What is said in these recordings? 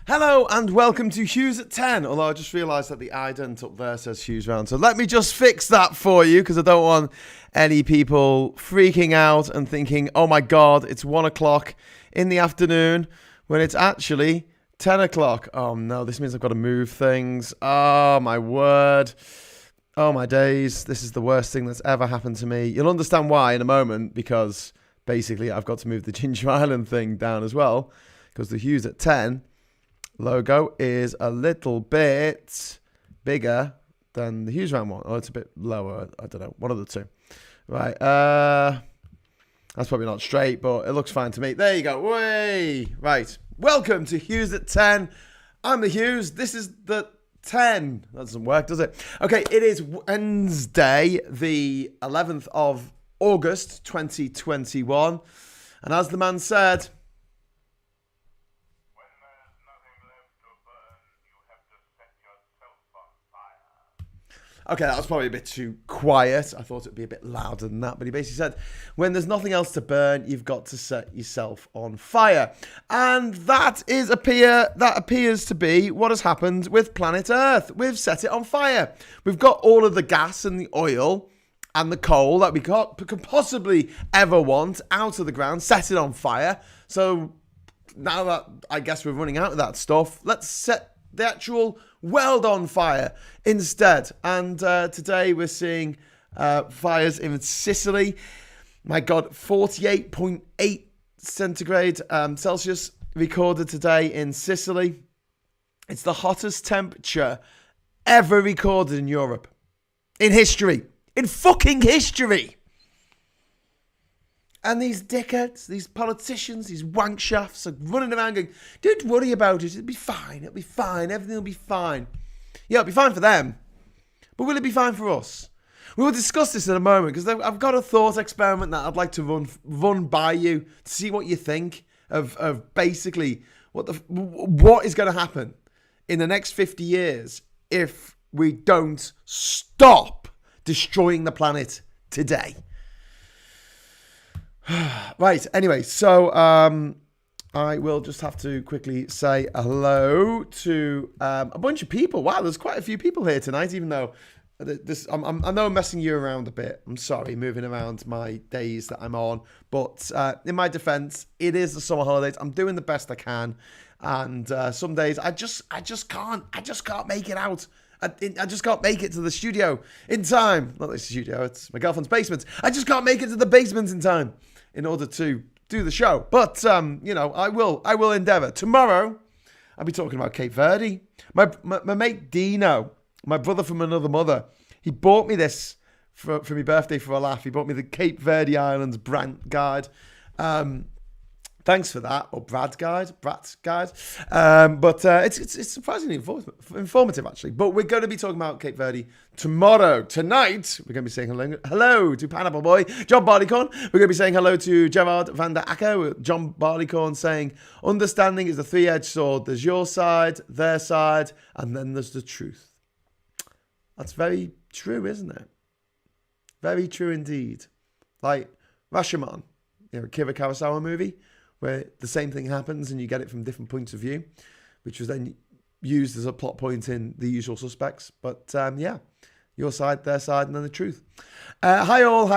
Hello and welcome to Hughes at 10, although I just realised that the ident up there says Hughes round, so let me just fix that for you because I don't want any people freaking out and thinking, oh my god, it's 1 o'clock in the afternoon when it's actually 10 o'clock. Oh no, this means I've got to move things. Oh my word. Oh my days, this is the worst thing that's ever happened to me. You'll understand why in a moment, because basically I've got to move the Ginger Island thing down as well, because the Hughes at 10 logo is a little bit bigger than the Hughes round one. Oh, it's a bit lower. I don't know. One of the two. Right. That's probably not straight, but it looks fine to me. There you go. Way. Right. Welcome to Hughes at 10. I'm the Hughes. This is the 10. That doesn't work, does it? Okay. It is Wednesday, the 11th of August, 2021. And as the man said, okay, that was probably a bit too quiet. I thought it'd be a bit louder than that. But he basically said, when there's nothing else to burn, you've got to set yourself on fire. And that appears to be what has happened with planet Earth. We've set it on fire. We've got all of the gas and the oil and the coal that we could possibly ever want out of the ground, set it on fire. So now that I guess we're running out of that stuff, let's set the actual world on fire instead. And today we're seeing fires in Sicily. My God, 48.8 centigrade Celsius recorded today in Sicily. It's the hottest temperature ever recorded in Europe. In history. In fucking history. And these dickheads, these politicians, these wank shafts are running around going, don't worry about it, it'll be fine, everything will be fine. Yeah, it'll be fine for them, but will it be fine for us? We will discuss this in a moment, because I've got a thought experiment that I'd like to run by you to see what you think of basically what is going to happen in the next 50 years if we don't stop destroying the planet today. Right, anyway, so I will just have to quickly say hello to a bunch of people. Wow, there's quite a few people here tonight, even though I know I'm messing you around a bit. I'm sorry, moving around my days that I'm on. But in my defense, it is the summer holidays. I'm doing the best I can. And some days I just can't make it out. I just can't make it to the studio in time. Not the studio, it's my girlfriend's basement. I just can't make it to the basement in time in order to do the show. But, I will endeavour. Tomorrow, I'll be talking about Cape Verde. My mate Dino, my brother from another mother, he bought me this for my birthday for a laugh. He bought me the Cape Verde Islands Brant Guide. Thanks for that, or Brad's Guide. But it's surprisingly informative, actually. But we're going to be talking about Cape Verde tomorrow. Tonight, we're going to be saying hello to Pineapple Boy, John Barleycorn. We're going to be saying hello to Gerard van der Acker, John Barleycorn saying, understanding is a three-edged sword. There's your side, their side, and then there's the truth. That's very true, isn't it? Very true indeed. Like Rashomon, Akira Kurosawa movie, where the same thing happens and you get it from different points of view, which was then used as a plot point in The Usual Suspects. But your side, their side, and then the truth. Hi all.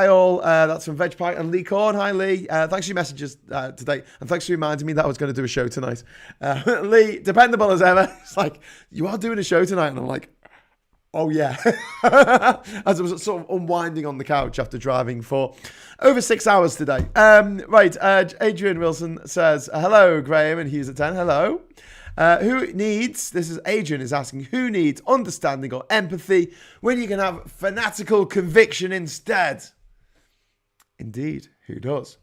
That's from Veg Pie and Lee Corn. Hi Lee. Thanks for your messages today, and thanks for reminding me that I was going to do a show tonight. Lee, dependable as ever. It's like, you are doing a show tonight, and I'm like, oh yeah. As I was sort of unwinding on the couch after driving for over 6 hours today. Adrian Wilson says, hello, Graham and Hughes at 10. Hello. This is Adrian is asking, who needs understanding or empathy when you can have fanatical conviction instead? Indeed, who does?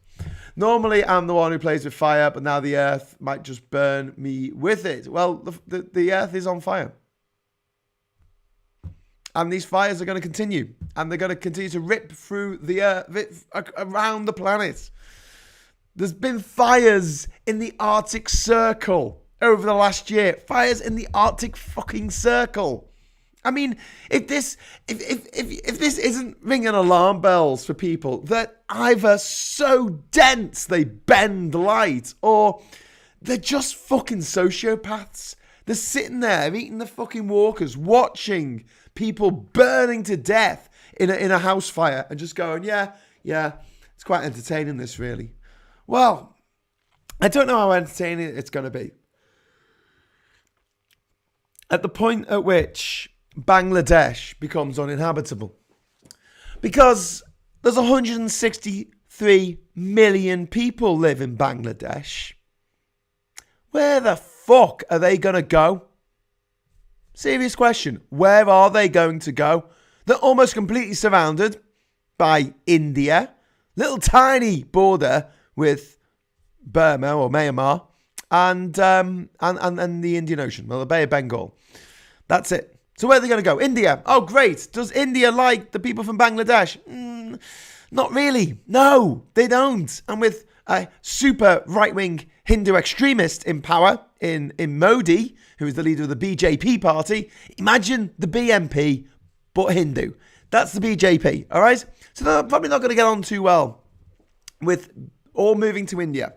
Normally, I'm the one who plays with fire, but now the earth might just burn me with it. Well, the earth is on fire. And these fires are going to continue. And they're going to continue to rip through the earth, around the planet. There's been fires in the Arctic Circle over the last year. Fires in the Arctic fucking Circle. I mean, if this isn't ringing alarm bells for people that either so dense they bend light, or They're just fucking sociopaths. They're sitting there eating the fucking walkers, watching people burning to death in a house fire and just going, yeah, it's quite entertaining this really. Well, I don't know how entertaining it's going to be. At the point at which Bangladesh becomes uninhabitable. Because there's 163 million people live in Bangladesh. Where the fuck are they going to go? Serious question. Where are they going to go? They're almost completely surrounded by India. Little tiny border with Burma or Myanmar and the Indian Ocean. Well, the Bay of Bengal. That's it. So where are they going to go? India. Oh, great. Does India like the people from Bangladesh? Not really. No, they don't. And with a super right-wing Hindu extremist in power in Modi, who is the leader of the BJP party, imagine the BNP, but Hindu. That's the BJP, all right? So they're probably not going to get on too well with all moving to India,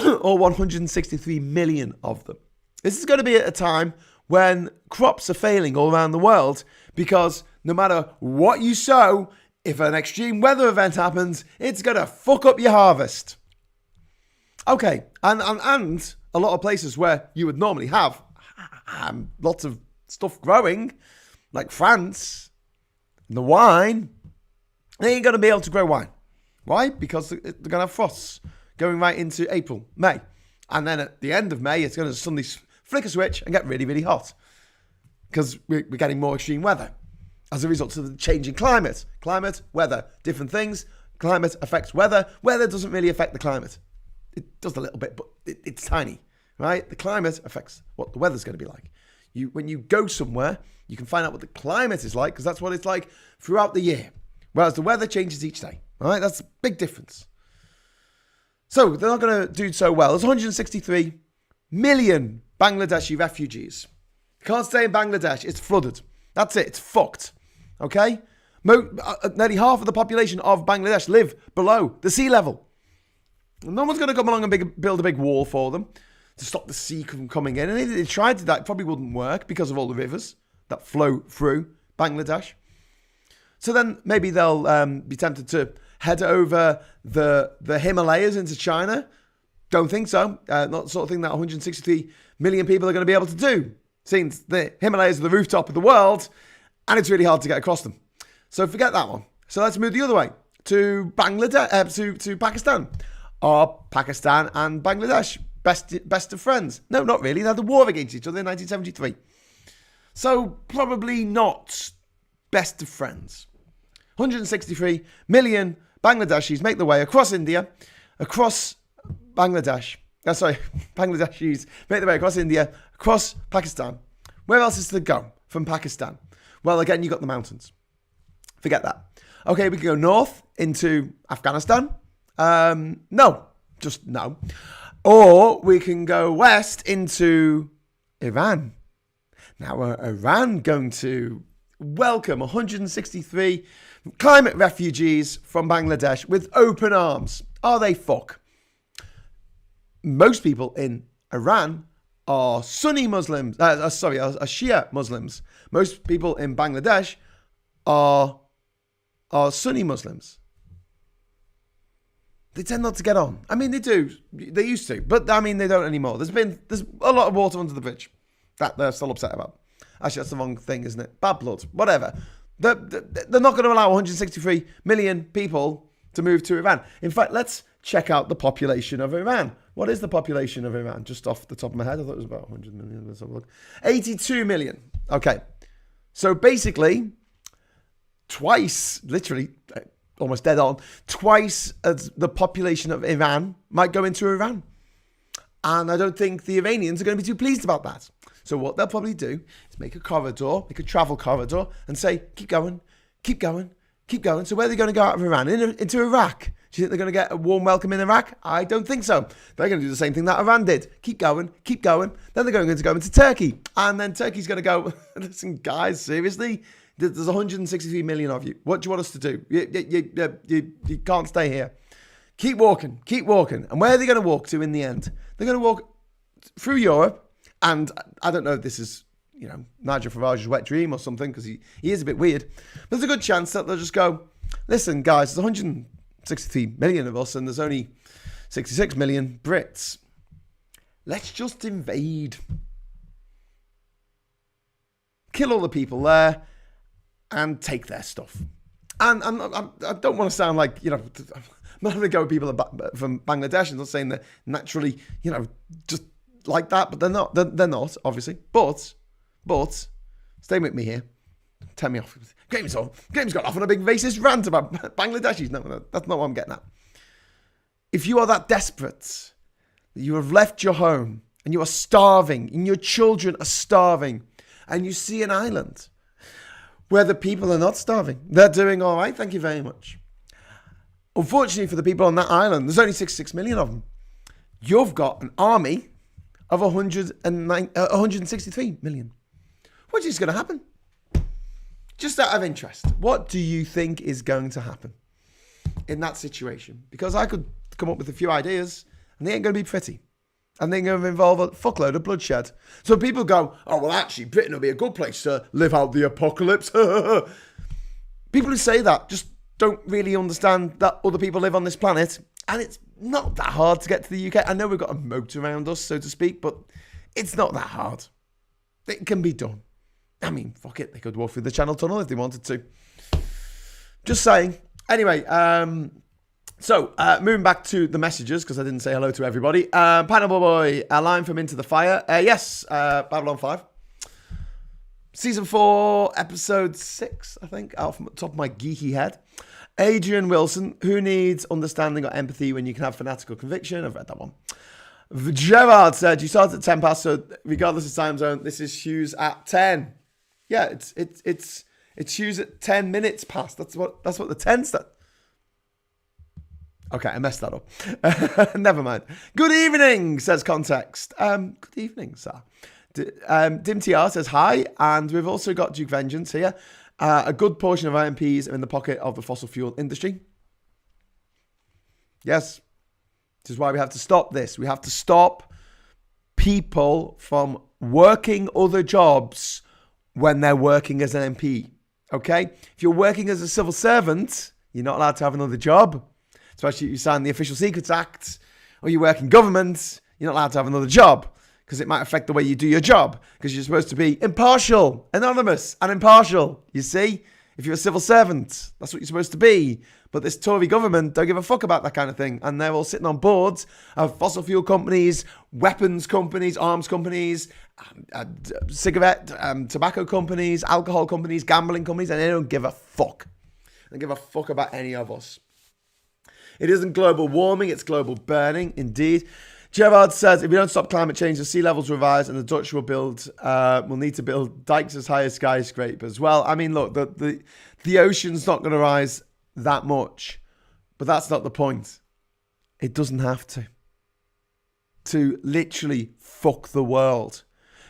all 163 million of them. This is going to be at a time when crops are failing all around the world because no matter what you sow, if an extreme weather event happens, it's going to fuck up your harvest. Okay, and a lot of places where you would normally have lots of stuff growing, like France, the wine, they ain't going to be able to grow wine. Why? Because they're going to have frosts going right into April, May. And then at the end of May, it's going to suddenly flick a switch and get really, really hot. Because we're getting more extreme weather as a result of the changing climate. Climate, weather, different things. Climate affects weather. Weather doesn't really affect the climate. It does a little bit, but it's tiny, right? The climate affects what the weather's going to be like. When you go somewhere, you can find out what the climate is like because that's what it's like throughout the year. Whereas the weather changes each day, all right? That's a big difference. So they're not going to do so well. There's 163 million Bangladeshi refugees. Can't stay in Bangladesh. It's flooded. That's it. It's fucked. Okay? Nearly half of the population of Bangladesh live below the sea level. No one's going to come along and build a big wall for them to stop the sea from coming in. And if they tried to, that probably wouldn't work because of all the rivers that flow through Bangladesh. So then maybe they'll be tempted to head over the Himalayas into China. Don't think so. Not the sort of thing that 163 million people are going to be able to do. Since the Himalayas are the rooftop of the world and it's really hard to get across them. So forget that one. So let's move the other way to Bangladesh, to Pakistan. Are Pakistan and Bangladesh best of friends? No, not really. They had a war against each other in 1973. So probably not best of friends. 163 million Bangladeshis make their way across India, across Bangladesh. Bangladeshis make their way across India, across Pakistan. Where else is to go from Pakistan? Well, again, you got the mountains. Forget that. Okay, we can go north into Afghanistan. No. Or we can go west into Iran. Now, are Iran going to welcome 163 climate refugees from Bangladesh with open arms? Are they fuck? Most people in Iran are Sunni Muslims. Are Shia Muslims. Most people in Bangladesh are Sunni Muslims. They tend not to get on. I mean, they do. They used to. But, I mean, they don't anymore. There's a lot of water under the bridge that they're still upset about. Actually, that's the wrong thing, isn't it? Bad blood. Whatever. They're not going to allow 163 million people to move to Iran. In fact, let's check out the population of Iran. What is the population of Iran? Just off the top of my head, I thought it was about 100 million. Let's have a look. 82 million. Okay. So, basically, twice, literally, almost dead on, twice as the population of Iran might go into Iran. And I don't think the Iranians are going to be too pleased about that. So what they'll probably do is make a travel corridor, and say, keep going, keep going, keep going. So where are they going to go out of Iran? Into Iraq. Do you think they're going to get a warm welcome in Iraq? I don't think so. They're going to do the same thing that Iran did. Keep going, keep going. Then they're going to go into Turkey. And then Turkey's going to go, listen, guys, seriously? There's 163 million of you. What do you want us to do? You can't stay here. Keep walking, keep walking. And where are they going to walk to in the end? They're going to walk through Europe, and I don't know if this is, Nigel Farage's wet dream or something, because he is a bit weird. But there's a good chance that they'll just go, listen, guys, there's 163 million of us, and there's only 66 million Brits. Let's just invade. Kill all the people there and take their stuff. And I don't want to sound like, I'm not going to go with people from Bangladesh and not saying that naturally, just like that, but they're not. They're not, obviously. But stay with me here. Tell me off. Graham's got off on a big racist rant about Bangladeshis. No, that's not what I'm getting at. If you are that desperate that you have left your home and you are starving and your children are starving, and you see an island where the people are not starving, they're doing all right, thank you very much. Unfortunately for the people on that island, there's only 66 million of them. You've got an army of 163 million. What is going to happen? Just out of interest, what do you think is going to happen in that situation? Because I could come up with a few ideas, and they ain't going to be pretty. And they're going to involve a fuckload of bloodshed. So people go, oh, well, actually, Britain will be a good place to live out the apocalypse. People who say that just don't really understand that other people live on this planet. And it's not that hard to get to the UK. I know we've got a moat around us, so to speak, but it's not that hard. It can be done. I mean, fuck it. They could walk through the Channel Tunnel if they wanted to. Just saying. Anyway, so moving back to the messages, because I didn't say hello to everybody. Pineapple Boy, a line from Into the Fire. Yes, Babylon 5. Season 4, episode 6, I think, out from the top of my geeky head. Adrian Wilson, who needs understanding or empathy when you can have fanatical conviction? I've read that one. Gerard said, you started at 10 past, so regardless of time zone, this is Hughes at 10. Yeah, it's Hughes at 10 minutes past. That's what the 10 said. Okay, I messed that up. Never mind. Good evening, says Context. Good evening, sir. Dim TR says hi, and we've also got Duke Vengeance here. A good portion of IMPs are in the pocket of the fossil fuel industry. Yes, this is why we have to stop this. We have to stop people from working other jobs when they're working as an MP. Okay? If you're working as a civil servant, you're not allowed to have another job. Especially if you sign the Official Secrets Act, or you work in government, you're not allowed to have another job because it might affect the way you do your job, because you're supposed to be impartial, anonymous, and impartial. You see? If you're a civil servant, that's what you're supposed to be. But this Tory government don't give a fuck about that kind of thing. And they're all sitting on boards of fossil fuel companies, weapons companies, arms companies, cigarette, tobacco companies, alcohol companies, gambling companies, and they don't give a fuck. They don't give a fuck about any of us. It isn't global warming, it's global burning, indeed. Gerard says, if we don't stop climate change, the sea levels will rise and the Dutch will need to build dikes as high as skyscrapers. Well, I mean, look, the ocean's not going to rise that much, but that's not the point. It doesn't have to literally fuck the world,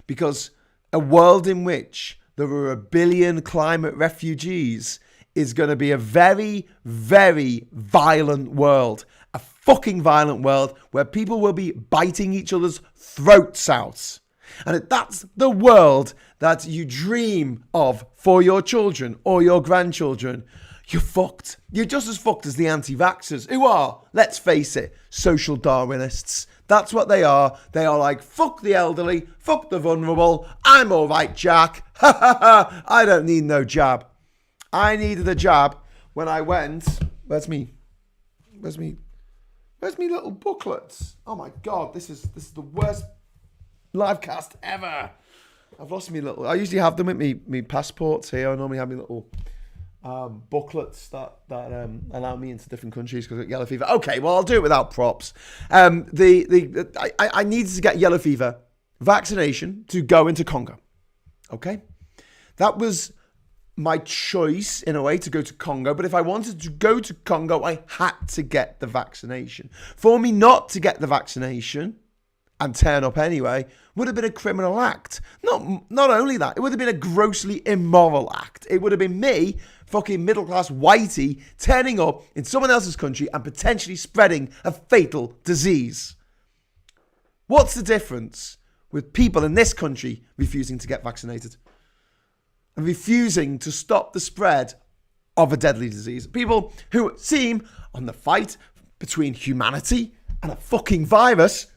because a world in which there are 1 billion climate refugees is going to be a very, very violent world. A fucking violent world where people will be biting each other's throats out. And if that's the world that you dream of for your children or your grandchildren, you're fucked. You're just as fucked as the anti-vaxxers, who are, let's face it, social Darwinists. That's what they are. They are like, fuck the elderly, fuck the vulnerable. I'm all right, Jack. Ha ha ha. I don't need no jab. I needed a jab when I went. Where's me little booklets? Oh my god, this is the worst live cast ever. I've lost me little. I usually have them with me passports here. I normally have me little booklets that allow me into different countries because I get yellow fever. Okay, well I'll do it without props. I needed to get yellow fever vaccination to go into Congo. Okay, that was my choice in a way to go to Congo, but if I wanted to go to Congo, I had to get the vaccination. For me not to get the vaccination and turn up anyway would have been a criminal act. Not only that, it would have been a grossly immoral act. It would have been me, fucking middle-class whitey, turning up in someone else's country and potentially spreading a fatal disease. What's the difference with people in this country refusing to get vaccinated and refusing to stop the spread of a deadly disease? People who seem on the fight between humanity and a fucking virus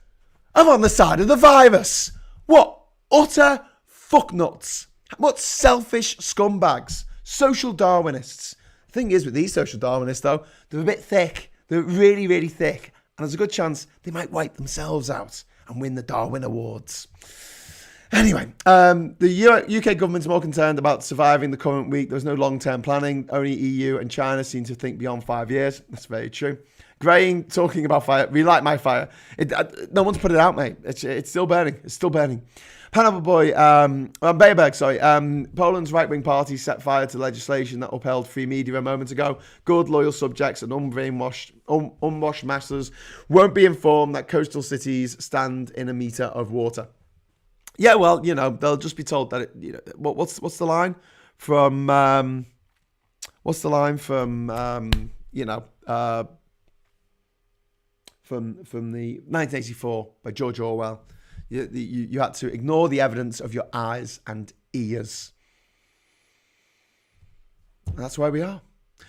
are on the side of the virus. What utter fucknuts. What selfish scumbags. Social Darwinists. The thing is with these social Darwinists, though, they're a bit thick. They're really, really thick. And there's a good chance they might wipe themselves out and win the Darwin Awards. Anyway, the UK government's more concerned about surviving the current week. There's no long-term planning. Only EU and China seem to think beyond 5 years. That's very true. Graying, talking about fire. Relight my fire. No one's put it out, mate. It's still burning. It's still burning. Pineapple Boy, Bayberg, sorry. Poland's right-wing party set fire to legislation that upheld free media a moment ago. Good, loyal subjects and unwashed masses won't be informed that coastal cities stand in a metre of water. Yeah, well, they'll just be told that. What's the line from? What's the line from? From the 1984 by George Orwell. You had to ignore the evidence of your eyes and ears. And that's where we are.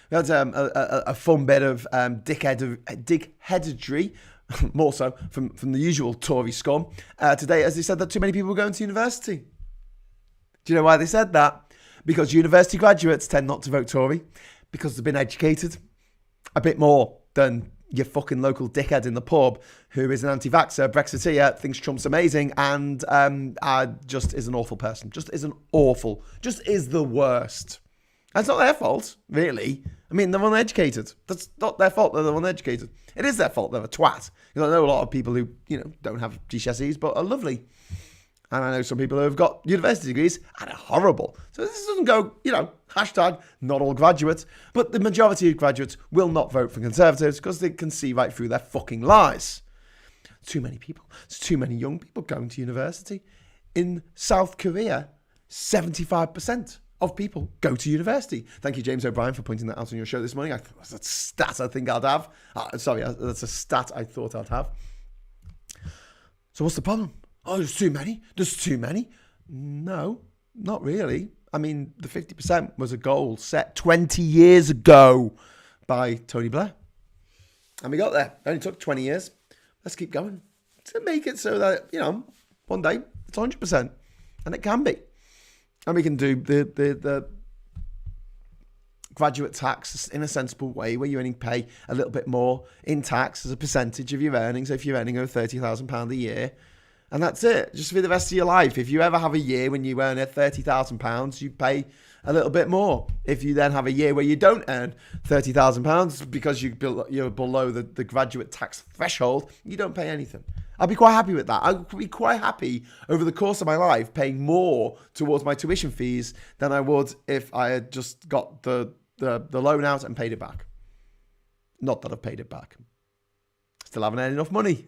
We had a fun bit of dickheadedry, more so from the usual Tory scum today, as they said that too many people were going to university. Do you know why they said that? Because university graduates tend not to vote Tory because they've been educated a bit more than your fucking local dickhead in the pub who is an anti-vaxxer, Brexiteer, thinks Trump's amazing, and just is an awful person. Just is the worst. That's not their fault, really. I mean, they're uneducated. That's not their fault that they're uneducated. It is their fault they're a twat. I know a lot of people who, don't have GCSEs but are lovely. And I know some people who have got university degrees and are horrible. So this doesn't go, hashtag not all graduates. But the majority of graduates will not vote for Conservatives because they can see right through their fucking lies. Too many people. There's too many young people going to university. In South Korea, 75% of people go to university. Thank you, James O'Brien, for pointing that out on your show this morning. That's a stat I think I'd have. That's a stat I thought I'd have. So what's the problem? Oh, there's too many. No, not really. I mean, the 50% was a goal set 20 years ago by Tony Blair. And we got there. It only took 20 years. Let's keep going to make it so that, one day it's 100%. And it can be. And we can do the graduate tax in a sensible way where you only pay a little bit more in tax as a percentage of your earnings. If you're earning over £30,000 a year, and that's it, just for the rest of your life. If you ever have a year when you earn £30,000, you pay a little bit more. If you then have a year where you don't earn £30,000 because you're below the graduate tax threshold, you don't pay anything. I'd be quite happy with that. I'd be quite happy over the course of my life paying more towards my tuition fees than I would if I had just got the loan out and paid it back. Not that I've paid it back. Still haven't earned enough money.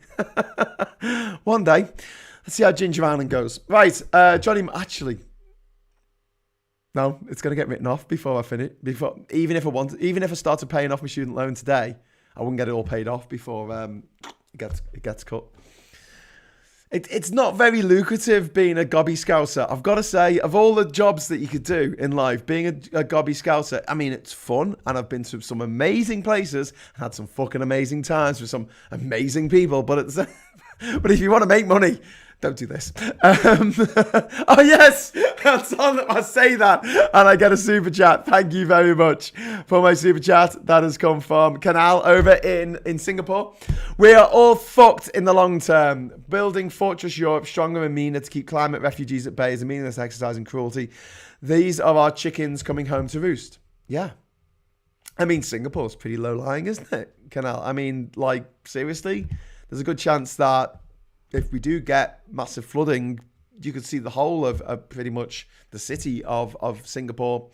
One day. Let's see how Ginger Island goes. Right, Johnny, actually, no, it's going to get written off before I finish. Even if I started paying off my student loan today, I wouldn't get it all paid off before it gets cut. It's not very lucrative being a gobby scouser. I've got to say, of all the jobs that you could do in life, being a gobby scouser, I mean, it's fun. And I've been to some amazing places, had some fucking amazing times with some amazing people. But if you want to make money, don't do this. Oh, yes. I say that and I get a super chat. Thank you very much for my super chat. That has come from Canal over in Singapore. We are all fucked in the long term. Building Fortress Europe stronger and meaner to keep climate refugees at bay is a meaningless exercise in cruelty. These are our chickens coming home to roost. Yeah. I mean, Singapore's pretty low lying, isn't it? Canal. I mean, seriously, there's a good chance that if we do get massive flooding, you could see the whole of pretty much the city of Singapore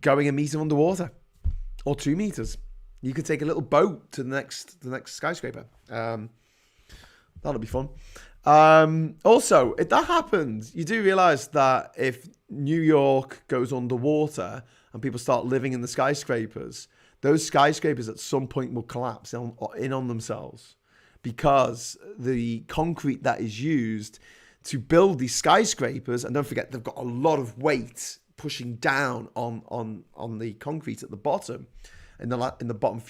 going a metre underwater or 2 metres. You could take a little boat to the next skyscraper. That'll be fun. Also, if that happens, you do realise that if New York goes underwater and people start living in the skyscrapers, those skyscrapers at some point will collapse in on themselves. because the concrete that is used to build these skyscrapers, and don't forget they've got a lot of weight pushing down on the concrete at the bottom, in the bottom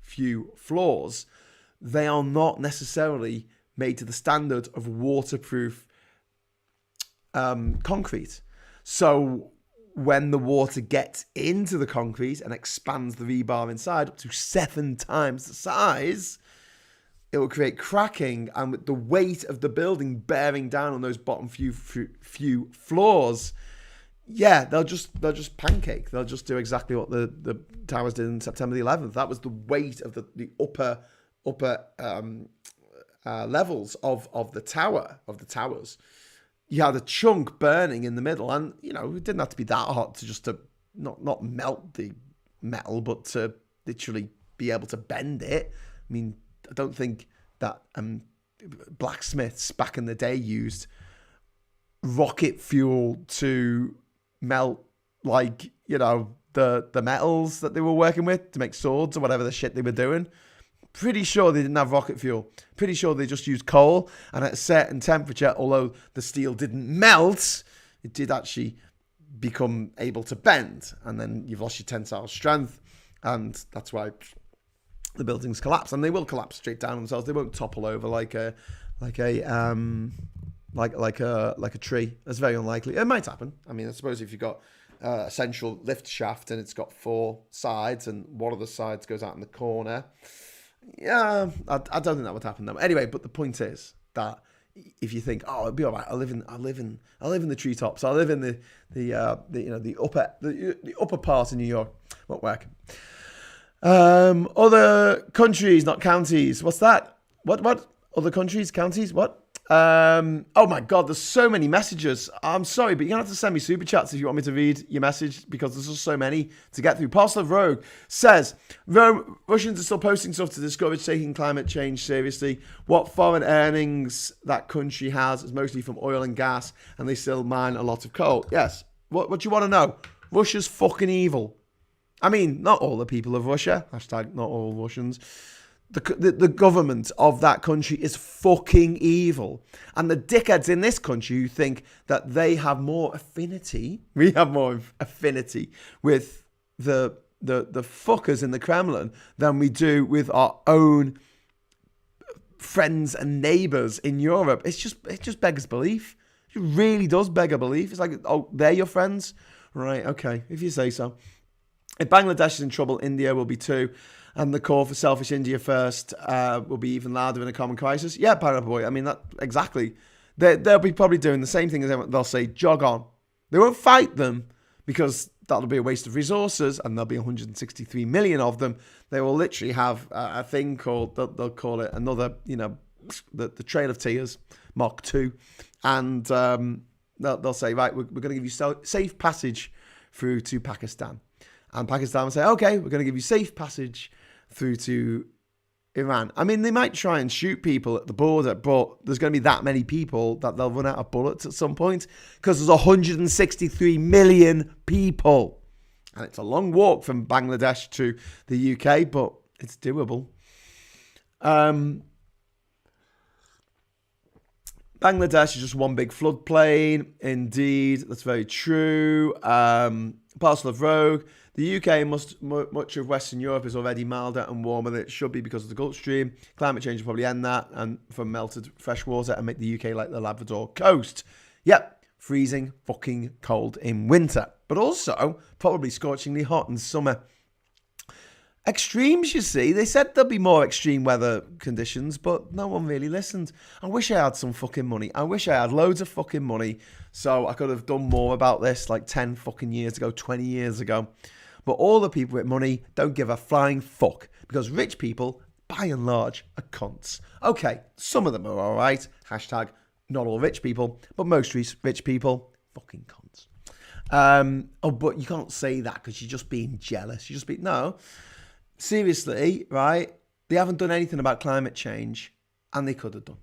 few floors, they are not necessarily made to the standard of waterproof concrete. So when the water gets into the concrete and expands the rebar inside up to 7 times the size, it will create cracking, and with the weight of the building bearing down on those bottom few floors, yeah, they'll just pancake. They'll just do exactly what the towers did in September the 11th. That was the weight of the upper levels of the towers. You had a chunk burning in the middle, and it didn't have to be that hot to not melt the metal, but to literally be able to bend it. I mean, I don't think that blacksmiths back in the day used rocket fuel to melt, like, the metals that they were working with to make swords or whatever the shit they were doing. Pretty sure they didn't have rocket fuel. Pretty sure they just used coal, and at a certain temperature, although the steel didn't melt, it did actually become able to bend, and then you've lost your tensile strength, and that's why the buildings collapse, and they will collapse straight down themselves. They won't topple over like a tree. That's very unlikely. It might happen. I mean, I suppose if you've got a central lift shaft and it's got 4 sides, and one of the sides goes out in the corner, yeah, I don't think that would happen though. Anyway, but the point is that if you think, oh, it'll be all right, I live in the treetops, I live in the upper part of New York, won't work. Other countries, not counties. What's that? What? Other countries, counties? What? Oh my God, there's so many messages. I'm sorry, but you're going to have to send me super chats if you want me to read your message, because there's just so many to get through. Parcel of Rogue says, Russians are still posting stuff to discourage taking climate change seriously. What foreign earnings that country has is mostly from oil and gas, and they still mine a lot of coal. Yes. What do you want to know? Russia's fucking evil. I mean, not all the people of Russia. Hashtag not all Russians. The government of that country is fucking evil. And the dickheads in this country who think that they have more affinity, we have more affinity with the fuckers in the Kremlin than we do with our own friends and neighbours in Europe. It just beggars belief. It really does beg a belief. It's like, oh, they're your friends? Right, okay, if you say so. If Bangladesh is in trouble, India will be too. And the call for selfish India first will be even louder in a common crisis. Yeah, Pineapple Boy. I mean, that exactly. They'll be probably doing the same thing as everyone. They'll say, jog on. They won't fight them because that'll be a waste of resources, and there'll be 163 million of them. They will literally have a thing called, they'll call it another, the Trail of Tears, Mark 2. And they'll say, right, we're going to give you safe passage through to Pakistan. And Pakistan will say, okay, we're going to give you safe passage through to Iran. I mean, they might try and shoot people at the border, but there's going to be that many people that they'll run out of bullets at some point, because there's 163 million people. And it's a long walk from Bangladesh to the UK, but it's doable. Bangladesh is just one big floodplain. Indeed, that's very true. Parcel of Rogue. The UK and much of Western Europe is already milder and warmer than it should be because of the Gulf Stream. Climate change will probably end that, and from melted fresh water, and make the UK like the Labrador coast. Yep, freezing fucking cold in winter, but also probably scorchingly hot in summer. Extremes, you see. They said there'll be more extreme weather conditions, but no one really listened. I wish I had some fucking money. I wish I had loads of fucking money so I could have done more about this like 10 fucking years ago, 20 years ago. But all the people with money don't give a flying fuck, because rich people, by and large, are cunts. Okay, some of them are all right. Hashtag not all rich people, but most rich people, fucking cunts. But you can't say that because you're just being jealous. No. Seriously, right? They haven't done anything about climate change, and they could have done.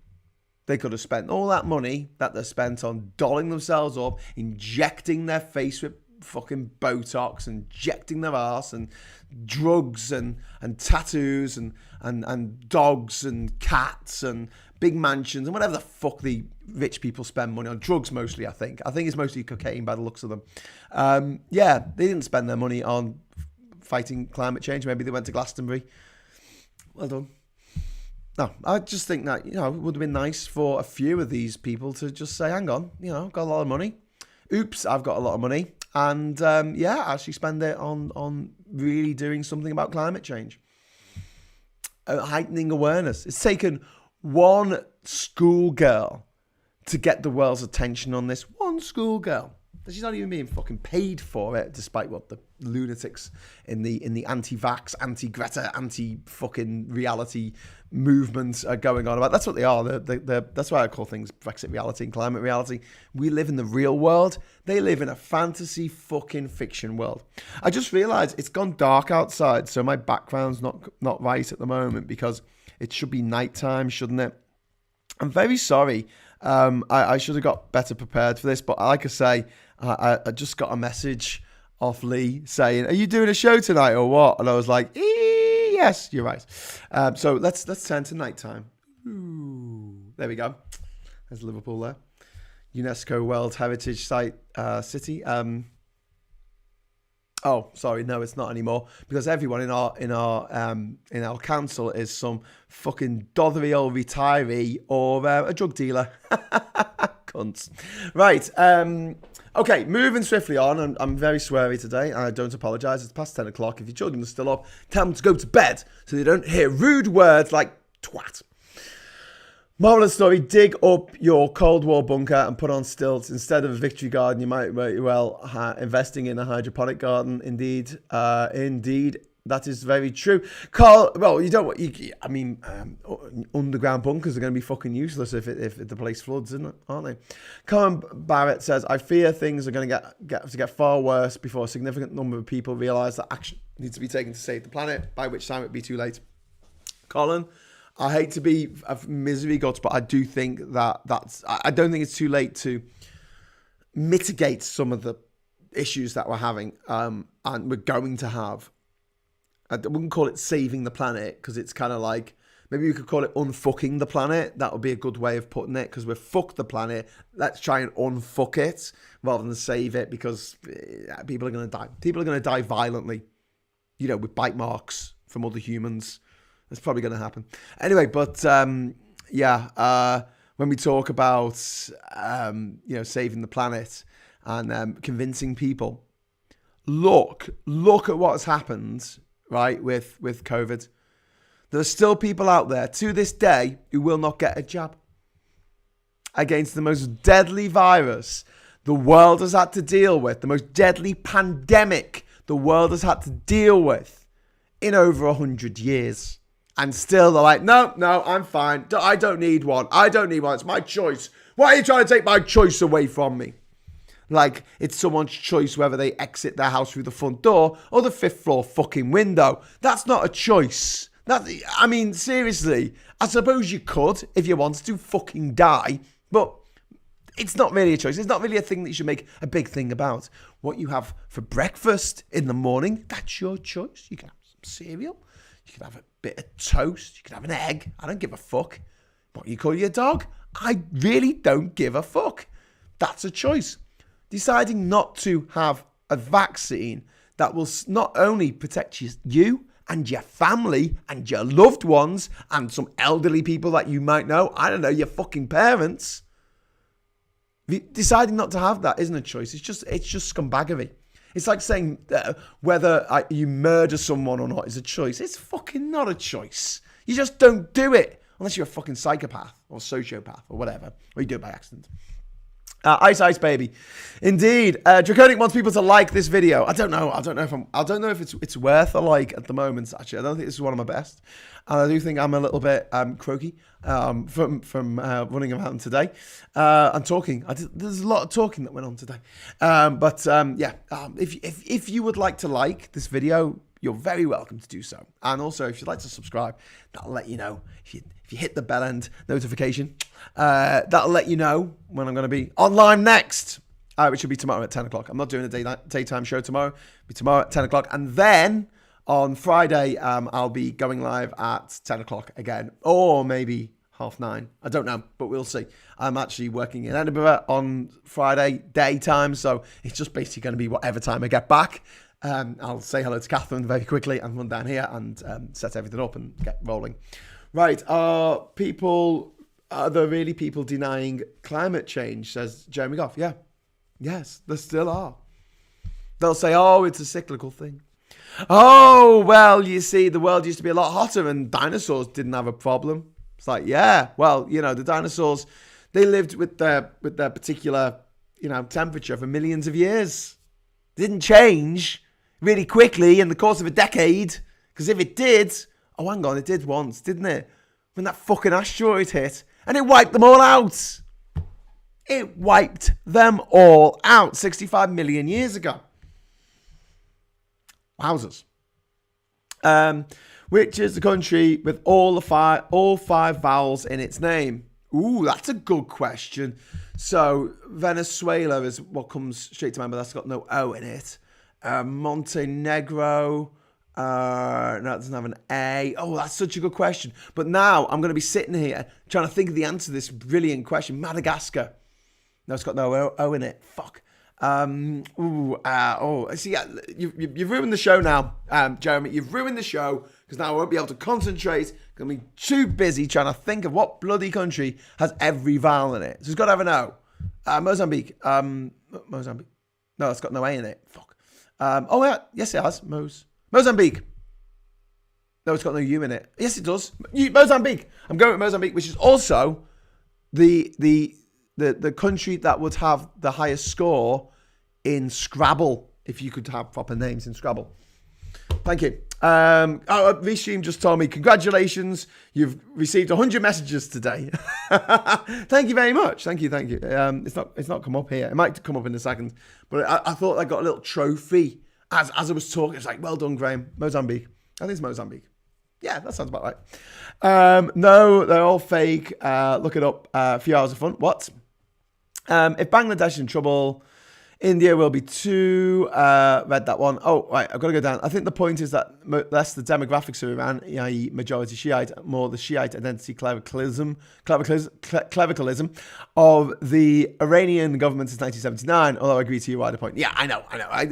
They could have spent all that money that they spent on dolling themselves up, injecting their face with fucking Botox and injecting their arse and drugs and tattoos and dogs and cats and big mansions and whatever the fuck the rich people spend money on. Drugs mostly, I think. I think it's mostly cocaine by the looks of them. Yeah, they didn't spend their money on fighting climate change. Maybe they went to Glastonbury. Well done. No, I just think that, it would have been nice for a few of these people to just say, hang on, I've got a lot of money. Oops, I've got a lot of money. And actually spend it on really doing something about climate change. Heightening awareness. It's taken one schoolgirl to get the world's attention on this. One schoolgirl. She's not even being fucking paid for it, despite what the lunatics in the anti-vax, anti-Greta, anti-fucking reality movements are going on about. That's what they are. That's why I call things Brexit reality and climate reality. We live in the real world. They live in a fantasy fucking fiction world. I just realised it's gone dark outside, so my background's not right at the moment because it should be nighttime, shouldn't it? I'm very sorry. I should have got better prepared for this, but like I say, I just got a message off Lee saying, "Are you doing a show tonight or what?" And I was like, "Yes, you're right." So let's turn to nighttime. Ooh, there we go. There's Liverpool there, UNESCO World Heritage Site city. Oh, sorry, no, it's not anymore because everyone in our council is some fucking dothery old retiree or a drug dealer. Cunts. Right. Okay, moving swiftly on. I'm very sweary today. I don't apologise. It's past 10 o'clock. If your children are still up, tell them to go to bed so they don't hear rude words like twat. Moral of the story, dig up your Cold War bunker and put on stilts. Instead of a victory garden, you might very well investing in a hydroponic garden. Indeed, that is very true. Carl, well, you don't. Underground bunkers are going to be fucking useless if the place floods, aren't they? Colin Barrett says, "I fear things are going to get far worse before a significant number of people realise that action needs to be taken to save the planet. By which time it'd be too late." Colin, I hate to be a misery guts, but I do think I don't think it's too late to mitigate some of the issues that we're having and we're going to have. I wouldn't call it saving the planet because it's kind of like, maybe we could call it unfucking the planet. That would be a good way of putting it because we've fucked the planet. Let's try and unfuck it rather than save it because people are going to die. People are going to die violently, with bite marks from other humans. That's probably going to happen. Anyway, but when we talk about, saving the planet and convincing people, look at what has happened, right, with COVID. There are still people out there to this day who will not get a jab against the most deadly virus the world has had to deal with, the most deadly pandemic the world has had to deal with in over 100 years. And still they're like, no, I'm fine. I don't need one. It's my choice. Why are you trying to take my choice away from me? Like it's someone's choice whether they exit their house through the front door or the 5th floor fucking window. That's not a choice. Seriously, I suppose you could if you wanted to fucking die, but it's not really a choice. It's not really a thing that you should make a big thing about. What you have for breakfast in the morning, that's your choice. You can have some cereal. You can have a bit of toast. You can have an egg. I don't give a fuck. What you call your dog? I really don't give a fuck. That's a choice. Deciding not to have a vaccine that will not only protect you and your family and your loved ones and some elderly people that you might know. I don't know, your fucking parents. Deciding not to have that isn't a choice. It's just scumbaggery. It's like saying whether you murder someone or not is a choice. It's fucking not a choice. You just don't do it unless you're a fucking psychopath or sociopath or whatever, or you do it by accident. Ice baby, indeed. Draconic wants people to like this video. I don't know if it's worth a like at the moment. Actually, I don't think this is one of my best, and I do think I'm a little bit croaky from running around today and talking. There's a lot of talking that went on today, if you would like to like this video, you're very welcome to do so. And also, if you'd like to subscribe, that'll let you know. If you hit the bell end notification, that'll let you know when I'm going to be online next. which will be tomorrow at 10 o'clock. I'm not doing a daytime show tomorrow. It'll be tomorrow at 10 o'clock. And then on Friday, I'll be going live at 10 o'clock again, or maybe 9:30. I don't know, but we'll see. I'm actually working in Edinburgh on Friday daytime, so it's just basically going to be whatever time I get back. I'll say hello to Catherine very quickly and run down here and set everything up and get rolling. Right, are there really people denying climate change, says Jeremy Goff? Yeah. Yes, there still are. They'll say, oh, it's a cyclical thing. Oh, well, you see, the world used to be a lot hotter and dinosaurs didn't have a problem. It's like, yeah, well, the dinosaurs, they lived with their particular, temperature for millions of years. It didn't change really quickly in the course of a decade. Because if it did, oh, hang on, it did once, didn't it? When that fucking asteroid hit and it wiped them all out. It wiped them all out 65 million years ago. Wowzers. Which is the country with all five vowels in its name? Ooh, that's a good question. So Venezuela is what comes straight to mind, but that's got no O in it. Montenegro, no, it doesn't have an A. Oh, that's such a good question. But now I'm going to be sitting here trying to think of the answer to this brilliant question. Madagascar. No, it's got no O in it. Fuck. See, you've ruined the show now, Jeremy. You've ruined the show because now I won't be able to concentrate. I'm going to be too busy trying to think of what bloody country has every vowel in it. So it's got to have an O. Mozambique. Mozambique. No, it's got no A in it. Fuck. Yes, it has. Mozambique. No, it's got no U in it. Yes, it does. Mozambique. I'm going with Mozambique, which is also the country that would have the highest score in Scrabble, if you could have proper names in Scrabble. Thank you. Restream just told me, congratulations, you've received 100 messages today. Thank you very much. Thank you. It's not come up here. It might come up in a second, but I thought I got a little trophy as I was talking. It's like, well done, Graham. Mozambique. I think it's Mozambique. Yeah, that sounds about right. No, they're all fake. Look it up. A few hours of fun. What? If Bangladesh is in trouble, India will be too. Read that one. Oh, right, I've got to go down. I think the point is that less the demographics of Iran, i.e. majority Shiite, more the Shiite identity clericalism of the Iranian government since 1979, although I agree to your wider point. Yeah, I know.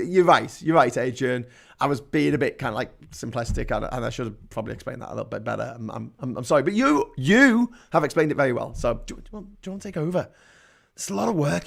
You're right, Adrian. I was being a bit kind of like simplistic, and I should have probably explained that a little bit better. I'm sorry, but you have explained it very well. So do you want to take over? It's a lot of work,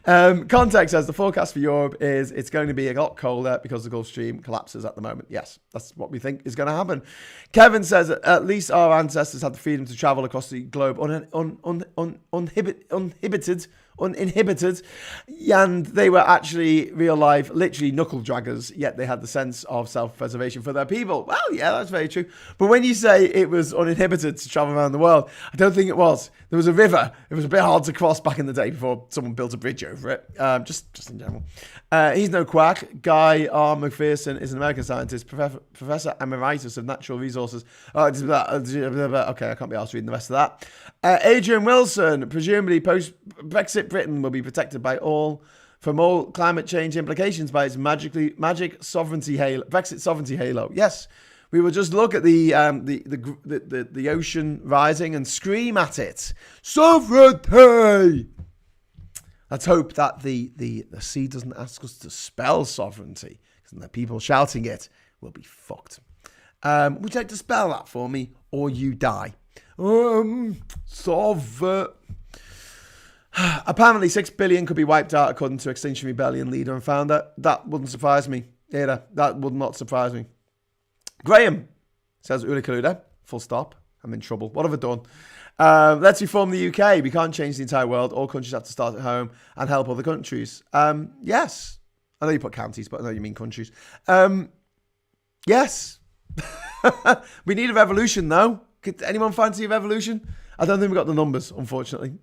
Context says the forecast for Europe is it's going to be a lot colder because the Gulf Stream collapses at the moment. Yes, that's what we think is going to happen. Kevin says at least our ancestors had the freedom to travel across the globe uninhibited, and they were actually real life, literally knuckle draggers, yet they had the sense of self-preservation for their people. Well, yeah, that's very true. But when you say it was uninhibited to travel around the world, I don't think it was. There was a river. It was a bit hard to cross back in the day before someone built a bridge over it. Just in general. He's no quack. Guy R. McPherson is an American scientist, Professor Emeritus of Natural Resources. Okay, I can't be asked reading the rest of that. Adrian Wilson, presumably post-Brexit Britain will be protected from all climate change implications by its magic sovereignty halo, Brexit sovereignty halo. Yes, we will just look at the ocean rising and scream at it. Sovereignty! Let's hope that the sea doesn't ask us to spell sovereignty, because the people shouting it will be fucked. Would you like to spell that for me, or you die? Apparently 6 billion could be wiped out according to Extinction Rebellion leader and founder. That wouldn't surprise me either. That would not surprise me. Graham says Ula Kaluda, full stop. I'm in trouble. What have I done? Let's reform the UK. We can't change the entire world. All countries have to start at home and help other countries. Yes. I know you put counties, but I know you mean countries. Yes. We need a revolution, though. Could anyone fancy a revolution? I don't think we've got the numbers, unfortunately.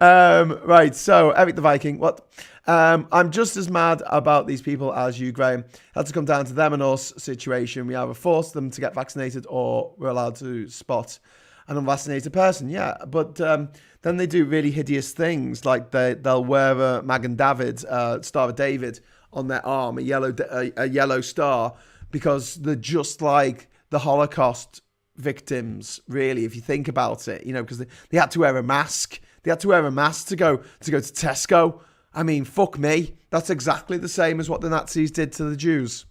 Right, so Eric the Viking, what? I'm just as mad about these people as you, Graham. It had to come down to them and us situation. We either force them to get vaccinated or we're allowed to spot an unvaccinated person. Yeah, but then they do really hideous things, like they'll wear a Magen David, Star of David, on their arm, a yellow star, because they're just like the Holocaust victims, really, if you think about it, because they had to wear a mask. They had to wear a mask to go to Tesco. I mean, fuck me. That's exactly the same as what the Nazis did to the Jews.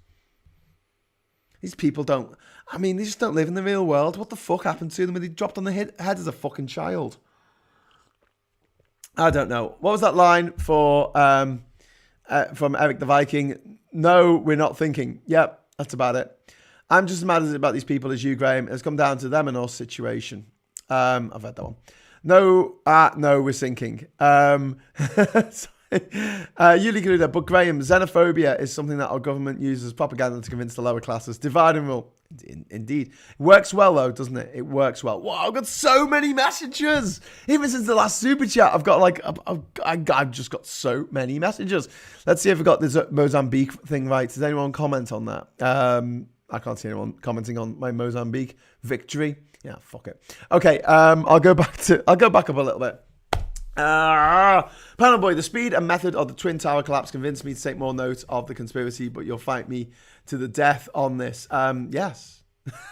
These people they just don't live in the real world. What the fuck happened to them when they dropped on the head as a fucking child? I don't know. What was that line from Eric the Viking? No, we're not thinking. Yep, that's about it. I'm just as mad about these people as you, Graham. It's come down to them and our situation. I've heard that one. No, we're sinking. Yuli Garuda, but Graham, xenophobia is something that our government uses as propaganda to convince the lower classes. Divide and rule. Indeed. It works well, though, doesn't it? It works well. Wow, I've got so many messages. Even since the last super chat, I've got I've just got so many messages. Let's see if I got this Mozambique thing right. Does anyone comment on that? I can't see anyone commenting on my Mozambique victory. Yeah, fuck it. Okay, I'll go back up a little bit. Panel Boy, the speed and method of the Twin Tower collapse convinced me to take more note of the conspiracy, but you'll fight me to the death on this. Yes.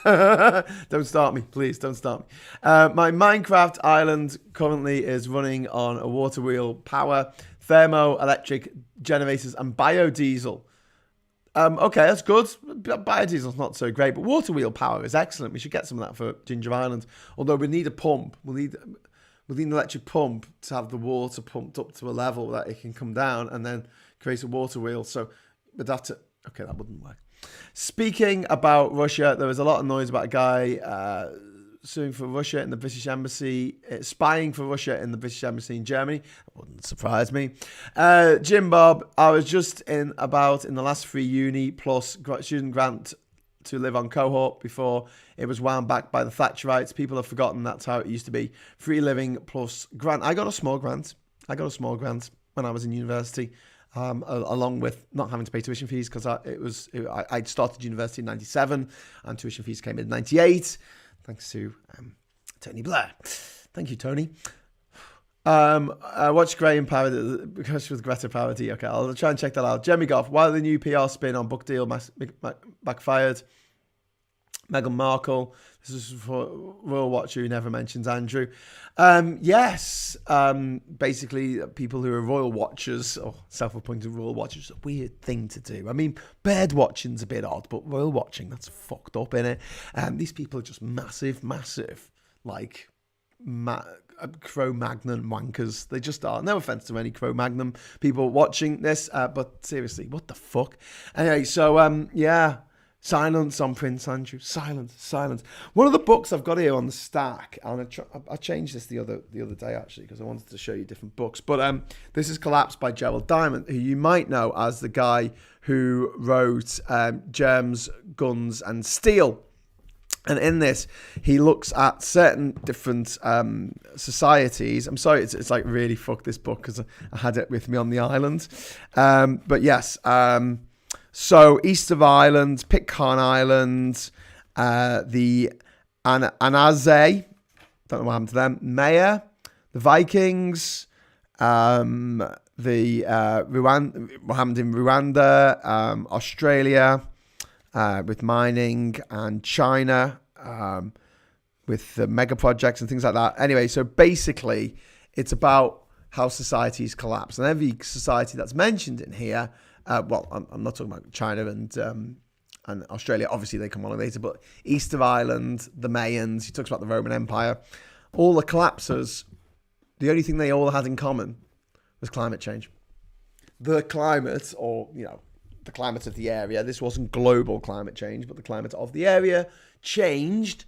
Don't start me, please. Don't start me. My Minecraft island currently is running on a water wheel power, thermoelectric generators, and biodiesel. Okay, that's good. Biodiesel's not so great, but water wheel power is excellent. We should get some of that for Ginger Island. Although we need a pump. We'll need an electric pump to have the water pumped up to a level that it can come down and then create a water wheel. So, but that's it. Okay, that wouldn't work. Speaking about Russia, there was a lot of noise about a guy suing for Russia in the British Embassy, spying for Russia in the British Embassy in Germany. That wouldn't surprise me. Jim Bob, I was just in the last free uni plus student grant to live on cohort before it was wound back by the Thatcherites. People have forgotten that's how it used to be. Free living plus grant. I got a small grant when I was in university, along with not having to pay tuition fees, because I started university in 97 and tuition fees came in 98. Thanks to Tony Blair. Thank you, Tony. Watch Graham parody because with Greta parody. Okay, I'll try and check that out. Jeremy Goff, why the new PR spin on book deal backfired? Meghan Markle. This is for Royal Watcher who never mentions Andrew. Yes. Basically, people who are Royal Watchers or self-appointed Royal Watchers is a weird thing to do. I mean, bird watching's a bit odd, but Royal watching, that's fucked up, innit? These people are just massive, like Cro-Magnon wankers. They just are. No offense to any Cro-Magnon people watching this, but seriously, what the fuck? Anyway, so yeah. Silence on Prince Andrew. Silence. One of the books I've got here on the stack, and I changed this the other day actually because I wanted to show you different books. But this is Collapse by Gerald Diamond, who you might know as the guy who wrote Germs, Guns, and Steel. And in this, he looks at certain different societies. I'm sorry, it's like really fuck this book because I had it with me on the island. But yes. So east of Ireland, Pitcairn Island, the Anaze, don't know what happened to them, Maya, the Vikings, what happened in Rwanda, Australia, with mining, and China, with the mega projects and things like that. Anyway, so basically, it's about how societies collapse. And every society that's mentioned in here, well, I'm not talking about China and Australia. Obviously, they come on later. But east of Ireland, the Mayans, he talks about the Roman Empire. All the collapses, the only thing they all had in common was climate change. The climate, or, the climate of the area, this wasn't global climate change, but the climate of the area changed,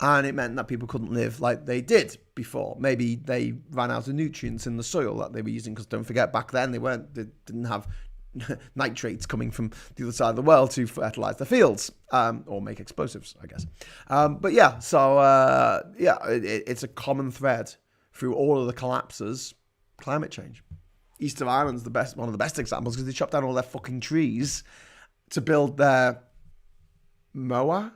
and it meant that people couldn't live like they did before. Maybe they ran out of nutrients in the soil that they were using, because don't forget, back then they didn't have nitrates coming from the other side of the world to fertilize the fields, or make explosives, I guess. But yeah, so it's a common thread through all of the collapses: climate change. East of Ireland's one of the best examples, because they chopped down all their fucking trees to build their Moa,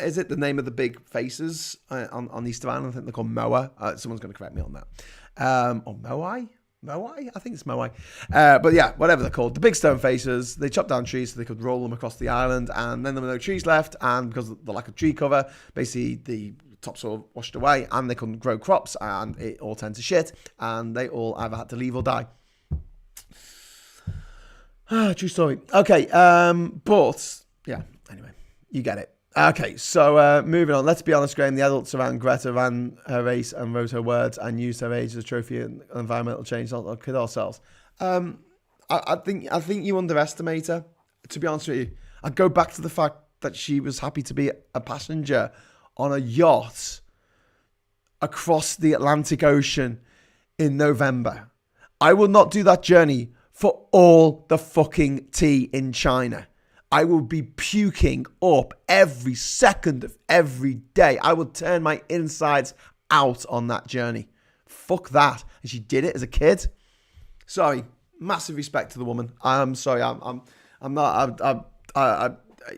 is it? The name of the big faces on Easter Island. I think they're called Moa. Someone's going to correct me on that. Or Moai? Moai? I think it's Moai. But yeah, whatever they're called. The big stone faces, they chopped down trees so they could roll them across the island, and then there were no trees left, and because of the lack of tree cover, basically the topsoil washed away, and they couldn't grow crops, and it all turned to shit, and they all either had to leave or die. True story. Okay, but yeah, anyway, you get it. Okay, so moving on. Let's be honest, Graham. The adults around Greta ran her race and wrote her words and used her age as a trophy in environmental change. Not kid ourselves. I think you underestimate her. To be honest with you, I go back to the fact that she was happy to be a passenger on a yacht across the Atlantic Ocean in November. I will not do that journey for all the fucking tea in China. I will be puking up every second of every day. I will turn my insides out on that journey. Fuck that. And she did it as a kid. Sorry. Massive respect to the woman. I'm sorry. I'm not.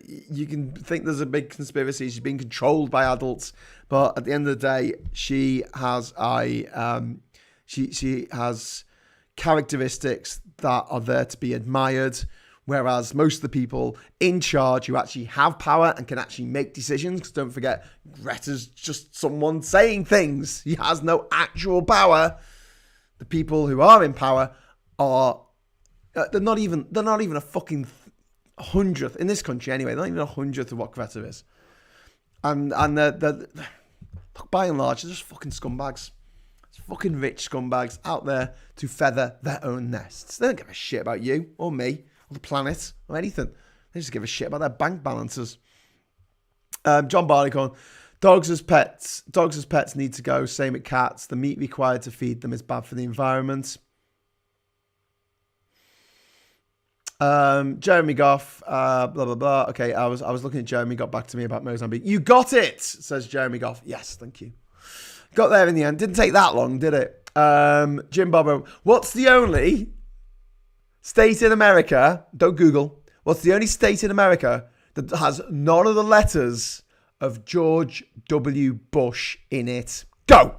You can think there's a big conspiracy. She's being controlled by adults, but at the end of the day, she has she has characteristics that are there to be admired. Whereas most of the people in charge who actually have power and can actually make decisions, because don't forget, Greta's just someone saying things. He has no actual power. The people who are in power are, they're not even a fucking 100th, in this country anyway, they're not even a 100th of what Greta is. And they're by and large, they're just fucking scumbags. It's fucking rich scumbags out there to feather their own nests. They don't give a shit about you or me, or the planet, or anything. They just give a shit about their bank balances. John Barleycorn, dogs as pets need to go. Same with cats. The meat required to feed them is bad for the environment. Jeremy Goff, blah blah blah. Okay, I was looking at Jeremy. Got back to me about Mozambique. You got it, says Jeremy Goff. Yes, thank you. Got there in the end. Didn't take that long, did it? Jim Bobo, what's the only state in America, don't Google, what's the only state in America that has none of the letters of George W. Bush in it? Go!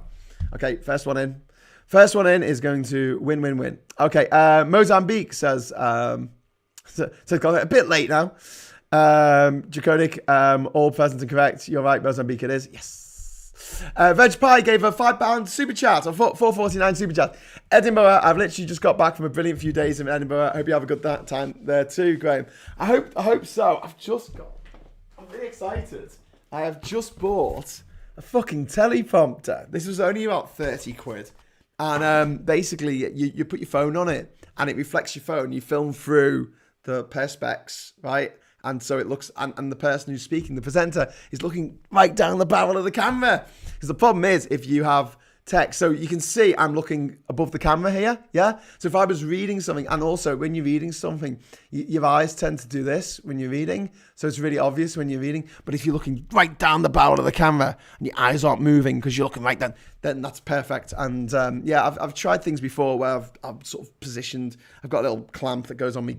Okay, first one in. First one in is going to win. Okay, Mozambique says, so it's got a bit late now. Draconic, all present and correct. You're right, Mozambique it is. Yes. Veg Pie gave a £5 super chat, or $4.49 super chat. Edinburgh, I've literally just got back from a brilliant few days in Edinburgh. I hope you have a good time there too, Graham. I hope so. I'm really excited. I have just bought a fucking teleprompter. This was only about 30 quid. And basically, you put your phone on it, and it reflects your phone. You film through the perspex, right? And so it looks, and the person who's speaking, the presenter, is looking right down the barrel of the camera. Because the problem is, if you have text, so you can see I'm looking above the camera here, yeah? So if I was reading something, and also when you're reading something, your eyes tend to do this when you're reading. So it's really obvious when you're reading. But if you're looking right down the barrel of the camera, and your eyes aren't moving because you're looking right down, then that's perfect. And yeah, I've tried things before where I've sort of positioned, I've got a little clamp that goes on me,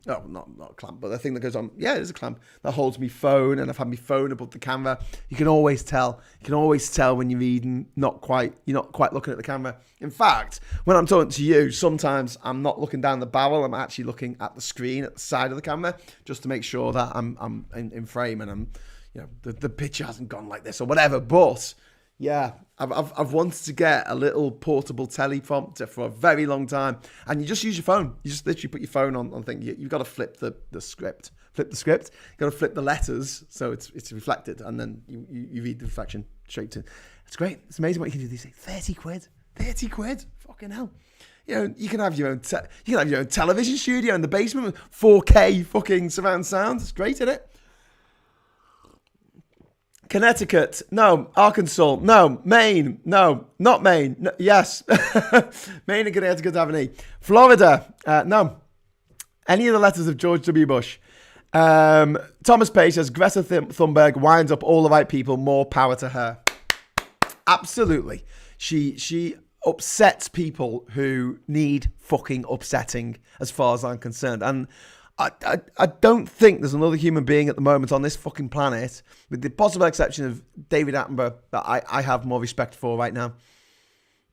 not a clamp, but the thing that goes on, yeah, it is a clamp that holds me phone, and I've had my phone above the camera. You can always tell when you're reading, you're not quite looking at the camera. In fact, when I'm talking to you, sometimes I'm not looking down the barrel, I'm actually looking at the screen at the side of the camera, just to make sure that I'm in frame, and I'm, the picture hasn't gone like this or whatever. But yeah, I've wanted to get a little portable teleprompter for a very long time, and you just use your phone. You just literally put your phone on thing. You've got to flip the script. You've got to flip the letters so it's reflected, and then you read the reflection straight to. It's great. It's amazing what you can do these days. 30 quid. Fucking hell. You can have your own television studio in the basement with 4K fucking surround sound. It's great, isn't it? Connecticut, no. Arkansas, no. Maine, no. Not Maine, no. Yes. Maine and Connecticut have an E. Florida, no. Any of the letters of George W. Bush. Thomas Page says, Greta Thunberg winds up all the right people, more power to her. Absolutely. She upsets people who need fucking upsetting, as far as I'm concerned. And I don't think there's another human being at the moment on this fucking planet, with the possible exception of David Attenborough, that I have more respect for right now.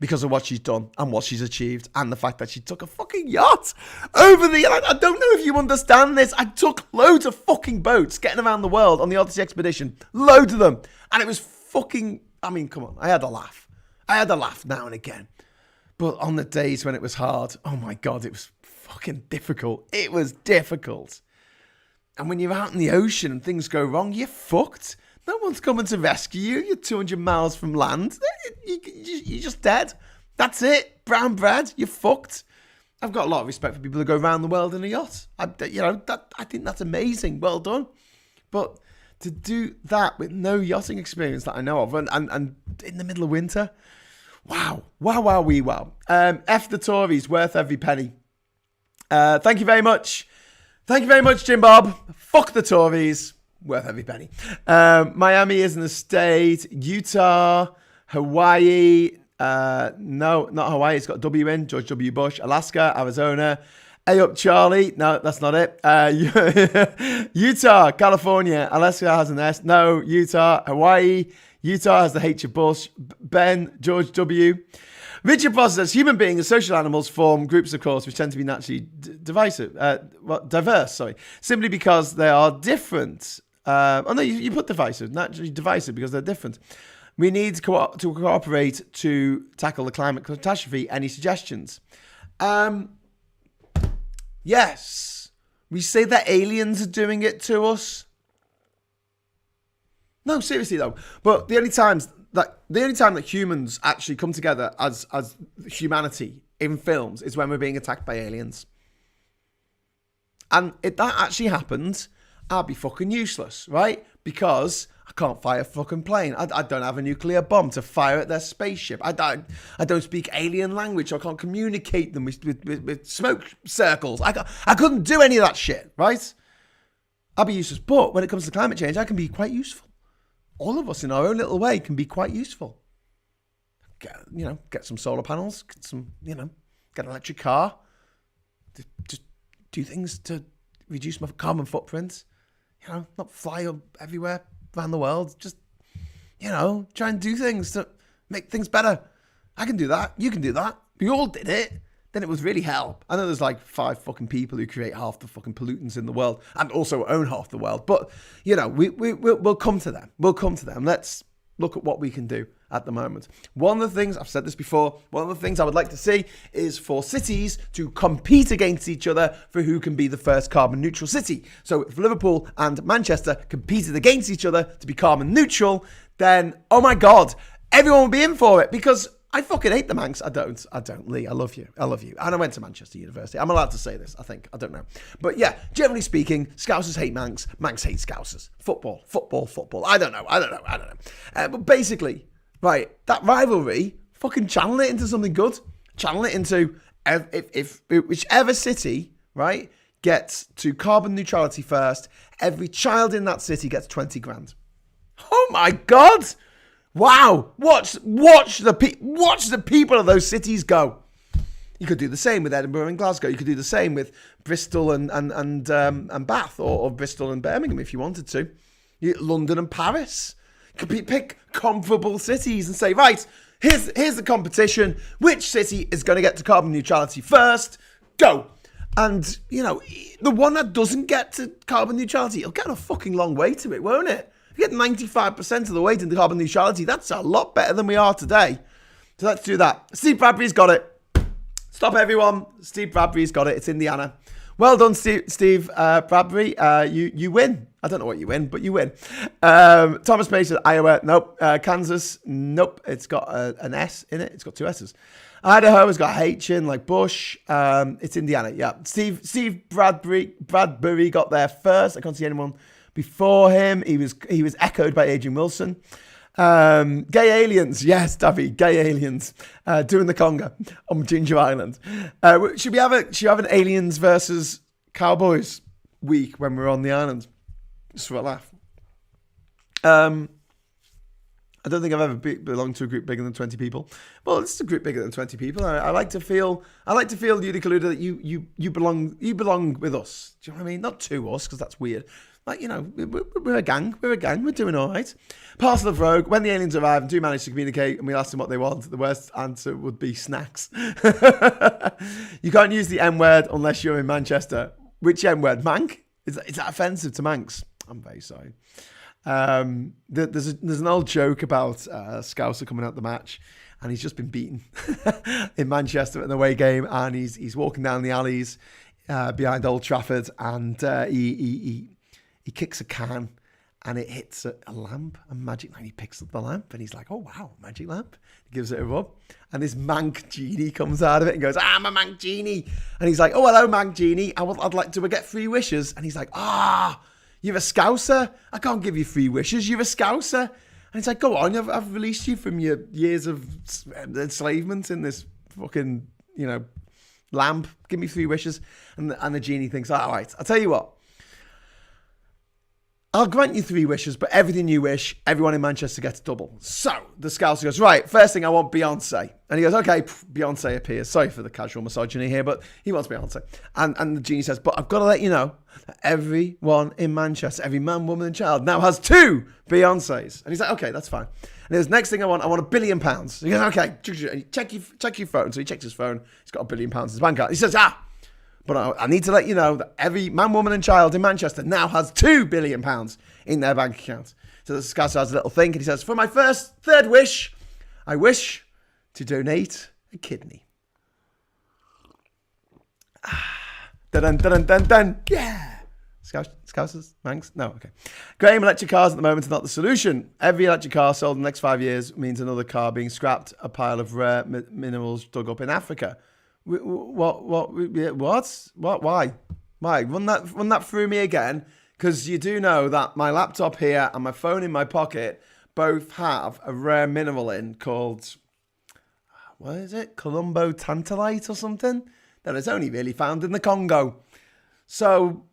Because of what she's done and what she's achieved, and the fact that she took a fucking yacht over the... I don't know if you understand this. I took loads of fucking boats getting around the world on the Odyssey expedition. Loads of them. And it was fucking... I mean, come on. I had a laugh. Now and again. But on the days when it was hard, oh my God, it was fucking difficult. It was difficult. And when you're out in the ocean and things go wrong, you're fucked. No one's coming to rescue you. You're 200 miles from land. You're just dead. That's it. Brown bread. You're fucked. I've got a lot of respect for people who go around the world in a yacht. I think that's amazing. Well done. But to do that with no yachting experience that I know of, and in the middle of winter, wow. F the Tories, worth every penny. Thank you very much. Thank you very much, Jim Bob. Fuck the Tories. Worth every penny. Miami isn't a state. Utah, Hawaii. No, not Hawaii. It's got a W in. George W. Bush. Alaska, Arizona. A up Charlie. No, that's not it. Utah, California. Alaska has an S. No, Utah. Hawaii. Utah has the H of Bush. Ben, George W. Richard Foster says, human beings and social animals form groups, of course, which tend to be naturally diverse, simply because they are different. You put divisive, naturally divisive because they're different. We need to cooperate to tackle the climate catastrophe. Any suggestions? Yes. We say that aliens are doing it to us. No, seriously though. But the only time that humans actually come together as humanity in films is when we're being attacked by aliens. And if that actually happened, I'd be fucking useless, right? Because I can't fire a fucking plane. I don't have a nuclear bomb to fire at their spaceship. I don't speak alien language. I can't communicate them with smoke circles. I couldn't do any of that shit, right? I'd be useless. But when it comes to climate change, I can be quite useful. All of us in our own little way can be quite useful. Get some solar panels, get an electric car. Just do things to reduce my carbon footprint. Not fly everywhere around the world. Just, try and do things to make things better. I can do that. You can do that. We all did it. Then it was really hell. I know there's like 5 fucking people who create half the fucking pollutants in the world and also own half the world. But, we'll come to them. We'll come to them. Let's look at what we can do at the moment. One of the things, I've said this before, one of the things I would like to see is for cities to compete against each other for who can be the first carbon neutral city. So if Liverpool and Manchester competed against each other to be carbon neutral, then, oh my God, everyone would be in for it because I fucking hate the Manx. I don't. Lee, I love you. And I went to Manchester University. I'm allowed to say this, I think. I don't know. But yeah, generally speaking, Scousers hate Manx. Manx hate Scousers. Football. I don't know. But basically, right, that rivalry, fucking channel it into something good. Channel it into, if whichever city, right, gets to carbon neutrality first, every child in that city gets 20 grand. Oh my God! Wow! Watch the people of those cities go. You could do the same with Edinburgh and Glasgow. You could do the same with Bristol and Bath, or Bristol and Birmingham if you wanted to. London and Paris. You could pick comparable cities and say, right, here's the competition. Which city is going to get to carbon neutrality first? Go. And, the one that doesn't get to carbon neutrality, it'll get a fucking long way to it, won't it? If you get 95% of the way to carbon neutrality, that's a lot better than we are today. So let's do that. Steve Bradbury's got it. Stop, everyone. Steve Bradbury's got it. It's Indiana. Well done, Steve Bradbury. You win. I don't know what you win, but you win. Thomas Page says Iowa. Nope. Kansas. Nope. It's got an S in it. It's got 2 S's. Idaho has got H in, like Bush. It's Indiana. Yeah. Steve Bradbury got there first. I can't see anyone before him. He was echoed by Adrian Wilson. Gay aliens, yes, Davy, gay aliens doing the conga on Ginger Island. Should we have an aliens versus cowboys week when we're on the island? Just for a laugh. I don't think I've ever belonged to a group bigger than 20 people. Well, it's a group bigger than 20 people. I like to feel, Udikaluda, that you belong with us. Do you know what I mean? Not to us, because that's weird. Like, we're a gang. We're doing all right. Parcel of Rogue. When the aliens arrive and do manage to communicate and we ask them what they want, the worst answer would be snacks. You can't use the M-word unless you're in Manchester. Which M-word? Mank? Is that offensive to Manx? I'm very sorry. There's an old joke about Scouser coming out the match, and he's just been beaten in Manchester at an away game, and he's walking down the alleys behind Old Trafford, and he kicks a can, and it hits a lamp, a magic lamp. He picks up the lamp, and he's like, "Oh wow, magic lamp!" He gives it a rub, and this Mank genie comes out of it and goes, "I'm a Mank genie," and he's like, "Oh hello, Mank genie. I'd like to get 3 wishes," and he's like, "You're a Scouser? I can't give you 3 wishes. You're a Scouser." And it's like, "Go on, I've released you from your years of enslavement in this fucking, lamp. Give me 3 wishes." And the genie thinks, "All right, I'll tell you what. I'll grant you 3 wishes, but everything you wish, everyone in Manchester gets double." So the Scouser goes, "Right, first thing, I want Beyonce." And he goes, "Okay," Beyonce appears. Sorry for the casual misogyny here, but he wants Beyonce. And the genie says, "But I've got to let you know that everyone in Manchester, every man, woman, and child now has 2 Beyoncés." And he's like, "Okay, that's fine." And he goes, "Next thing I want £1 billion." He goes, "Okay, check your phone." So he checks his phone. He's got £1 billion in his bank account. He says, "But I need to let you know that every man, woman, and child in Manchester now has £2 billion in their bank account." So the Scouser has a little think, and he says, "For my third wish, I wish to donate a kidney." Dun dun dun dun. Yeah. Scousers? Manx? No, okay. Graham, electric cars at the moment are not the solution. Every electric car sold in the next 5 years means another car being scrapped, a pile of rare minerals dug up in Africa. What? Why? Run that through me again, because you do know that my laptop here and my phone in my pocket both have a rare mineral in called, what is it? Columbo tantalite or something, that is only really found in the Congo. So,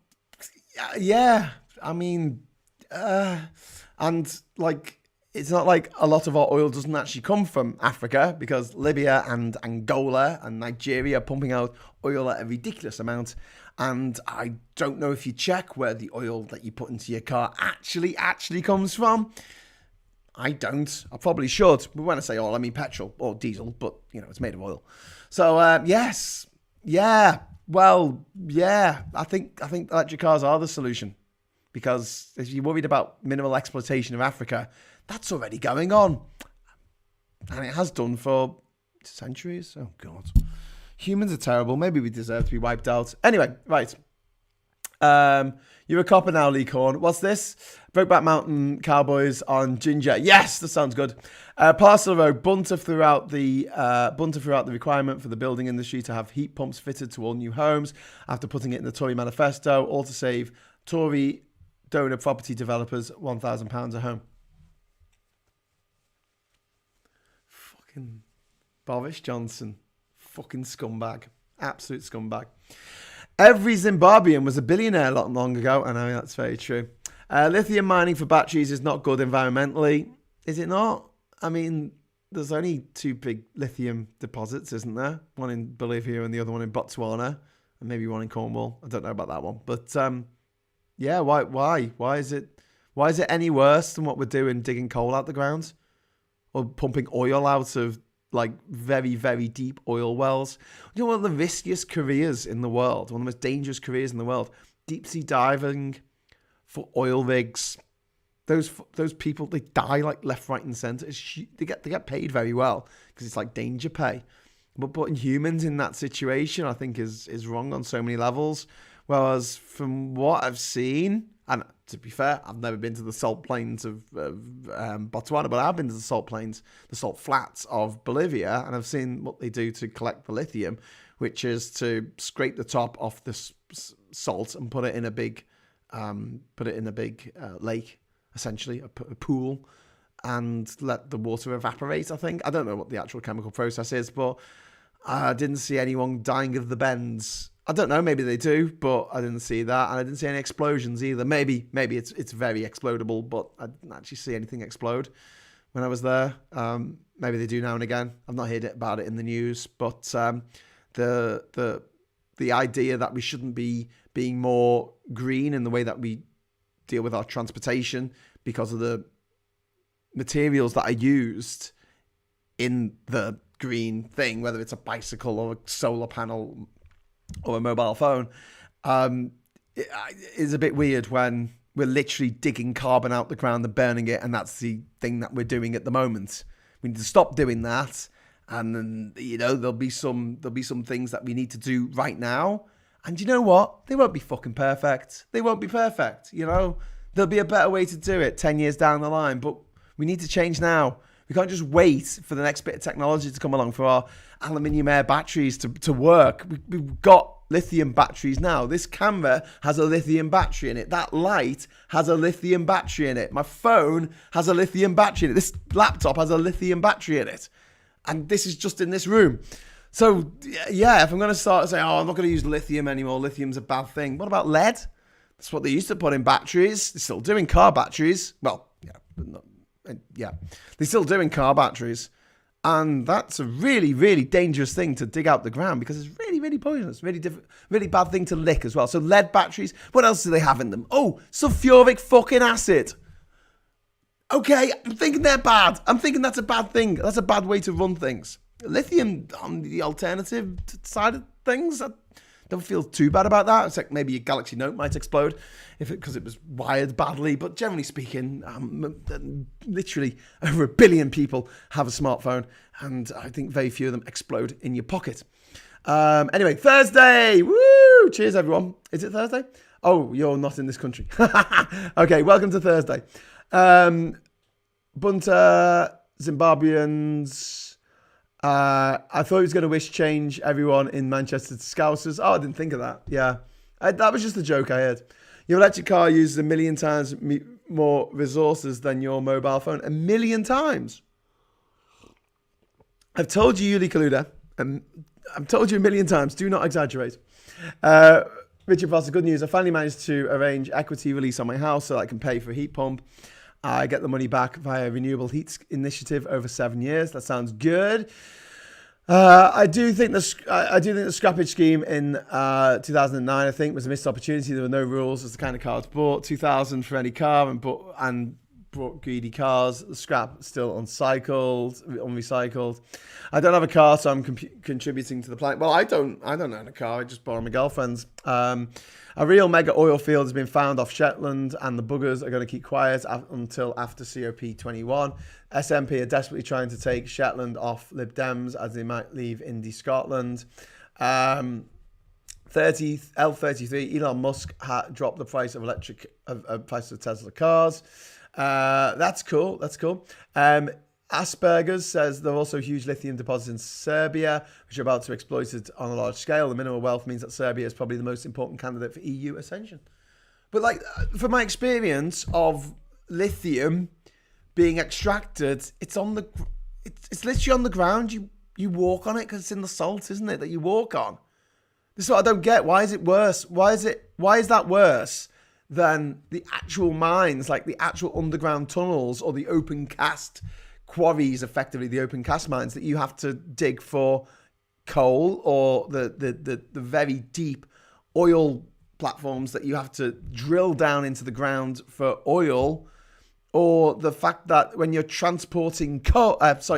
yeah, I mean, and like, it's not like a lot of our oil doesn't actually come from Africa, because Libya and Angola and Nigeria are pumping out oil at a ridiculous amount. And I don't know if you check where the oil that you put into your car actually comes from. I don't. I probably should. But when I say oil, I mean petrol or diesel, but it's made of oil. So yes. Yeah. Well, yeah. I think electric cars are the solution, because if you're worried about minimal exploitation of Africa, that's already going on. And it has done for centuries. Oh, God. Humans are terrible. Maybe we deserve to be wiped out. Anyway, right. You're a copper now, Lee Corn. What's this? Brokeback Mountain Cowboys on Ginger. Yes, that sounds good. Parcel Road, bunter throughout the requirement for the building industry to have heat pumps fitted to all new homes after putting it in the Tory manifesto, all to save Tory donor property developers £1,000 a home. Fucking Boris Johnson. Fucking scumbag. Absolute scumbag. Every Zimbabwean was a billionaire not long ago. I know, that's very true. Lithium mining for batteries is not good environmentally. Is it not? I mean, there's only 2 big lithium deposits, isn't there? One in Bolivia and the other one in Botswana. And maybe one in Cornwall. I don't know about that one. But yeah, why? Why is it any worse than what we're doing digging coal out the ground? Or pumping oil out of like very, very deep oil wells? One of the riskiest careers in the world, one of the most dangerous careers in the world, deep sea diving for oil rigs. Those people, they die like left, right, and centre. They get paid very well because it's like danger pay. But putting humans in that situation, I think, is wrong on so many levels. Whereas from what I've seen, and to be fair, I've never been to the salt plains of Botswana, but I've been to the salt plains, the salt flats of Bolivia, and I've seen what they do to collect the lithium, which is to scrape the top off the salt and put it in a big lake, essentially a pool, and let the water evaporate. I think, I don't know what the actual chemical process is, but I didn't see anyone dying of the bends. I don't know, maybe they do, but I didn't see that. And I didn't see any explosions either. Maybe it's very explodable, but I didn't actually see anything explode. when I was there. Maybe they do now and again. I've not heard about it in the news, but the idea that we shouldn't be being more green in the way that we deal with our transportation because of the materials that are used in the green thing, whether it's a bicycle or a solar panel or a mobile phone, it is a bit weird when we're literally digging carbon out the ground and burning it, and that's the thing that we're doing at the moment. We need to stop doing that, and then, there'll be some things that we need to do right now. And you know what? They won't be fucking perfect. They won't be perfect. There'll be a better way to do it 10 years down the line, but we need to change now. We can't just wait for the next bit of technology to come along for our aluminium air batteries to work. We've got lithium batteries now. This camera has a lithium battery in it. That light has a lithium battery in it. My phone has a lithium battery in it. This laptop has a lithium battery in it. And this is just in this room. So, yeah, if I'm going to start saying, I'm not going to use lithium anymore, lithium's a bad thing. What about lead? That's what they used to put in batteries. They're still doing car batteries. Well, they're still doing car batteries. And that's a really, really dangerous thing to dig out the ground because it's really, really poisonous. Really bad thing to lick as well. So lead batteries, what else do they have in them? Oh, sulfuric fucking acid. Okay, I'm thinking they're bad. I'm thinking that's a bad thing. That's a bad way to run things. Lithium on the alternative side of things, I don't feel too bad about that. It's like maybe a Galaxy Note might explode because it was wired badly. But generally speaking, literally over 1 billion people have a smartphone, and I think very few of them explode in your pocket. Anyway, Thursday. Woo! Cheers, everyone. Is it Thursday? Oh, you're not in this country. Okay, welcome to Thursday. Bunta, Zimbabweans. I thought he was going to wish change everyone in Manchester to Scousers. Oh, I didn't think of that. Yeah. That was just a joke I heard. Your electric car uses 1 million times more resources than your mobile phone. 1 million times. I've told you, Yuli Kaluda. I've told you 1 million times. Do not exaggerate. Richard Foster, good news. I finally managed to arrange equity release on my house so that I can pay for a heat pump. I get the money back via Renewable Heat Initiative over 7 years. That sounds good. I do think the scrappage scheme in 2009, I think, was a missed opportunity. There were no rules as the kind of cars bought. 2,000 for any car and brought greedy cars. The scrap still unrecycled. I don't have a car, so I'm contributing to the planet. Well, I don't own a car. I just borrow my girlfriend's. A real mega oil field has been found off Shetland, and the buggers are going to keep quiet until after COP21. SNP are desperately trying to take Shetland off Lib Dems as they might leave Indie Scotland. L33, Elon Musk dropped the price of price of Tesla cars. That's cool. Asperger's says there are also huge lithium deposits in Serbia, which are about to be exploited on a large scale. The minimal wealth means that Serbia is probably the most important candidate for EU ascension. But from my experience of lithium being extracted, it's literally on the ground. You walk on it because it's in the salt, isn't it? That you walk on. This is what I don't get. Why is it worse? Why is that worse than the actual mines, like the actual underground tunnels or the open cast quarries, effectively the open cast mines that you have to dig for coal, or the very deep oil platforms that you have to drill down into the ground for oil, or the fact that when you're transporting gas,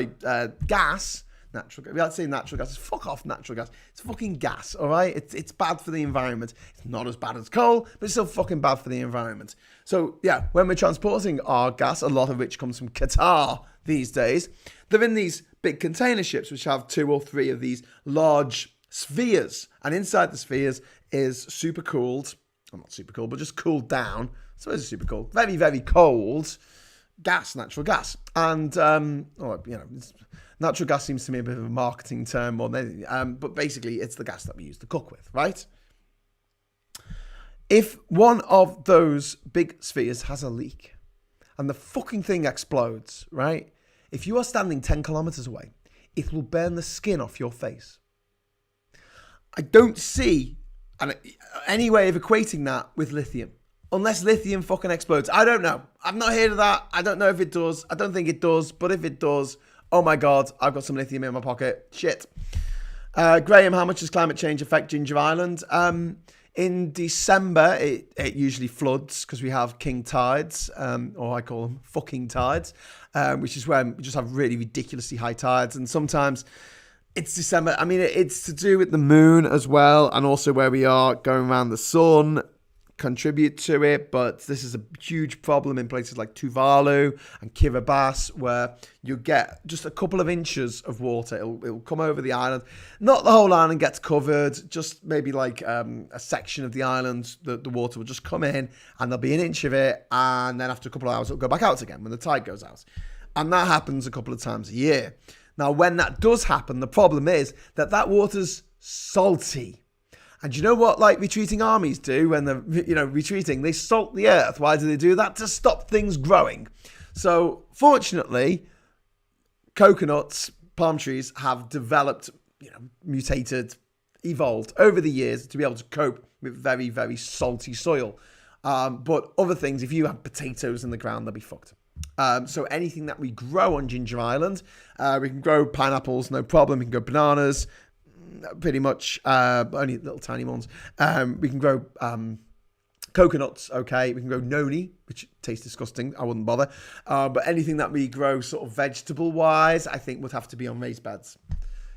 natural gas. We like to say natural gas. Fuck off natural gas. It's fucking gas, all right? It's bad for the environment. It's not as bad as coal, but it's still fucking bad for the environment. So, yeah, when we're transporting our gas, a lot of which comes from Qatar these days, they're in these big container ships which have 2 or 3 of these large spheres. And inside the spheres is super cooled, well, not super cooled, but just cooled down. So it's super cold. Very, very cold gas, natural gas. And, natural gas seems to me a bit of a marketing term more than anything. But basically, it's the gas that we use to cook with, right? If one of those big spheres has a leak and the fucking thing explodes, right? If you are standing 10 kilometers away, it will burn the skin off your face. I don't see any way of equating that with lithium. Unless lithium fucking explodes. I don't know. I've not heard of that. I don't know if it does. I don't think it does. But if it does, oh my God, I've got some lithium in my pocket. Shit. Graham, how much does climate change affect Ginger Island? In December, it usually floods because we have king tides, or I call them fucking tides, which is when we just have really ridiculously high tides. And sometimes it's December. I mean, it's to do with the moon as well, and also where we are going around the sun contribute to it. But this is a huge problem in places like Tuvalu and Kiribati, where you get just a couple of inches of water. It'll come over the island. Not the whole island gets covered, just maybe like a section of the island. The water will just come in and there'll be an inch of it, and then after a couple of hours it'll go back out again when the tide goes out. And that happens a couple of times a year. Now, when that does happen, the problem is that water's salty. And you know what, like, retreating armies do when they're, retreating? They salt the earth. Why do they do that? To stop things growing. So, fortunately, coconuts, palm trees have developed, mutated, evolved over the years to be able to cope with very, very salty soil. But other things, if you have potatoes in the ground, they'll be fucked. So anything that we grow on Ginger Island, we can grow pineapples, no problem. We can grow bananas, pretty much, only little tiny ones. We can grow coconuts, okay. We can grow noni, which tastes disgusting. I wouldn't bother. But anything that we grow sort of vegetable-wise, I think would have to be on raised beds,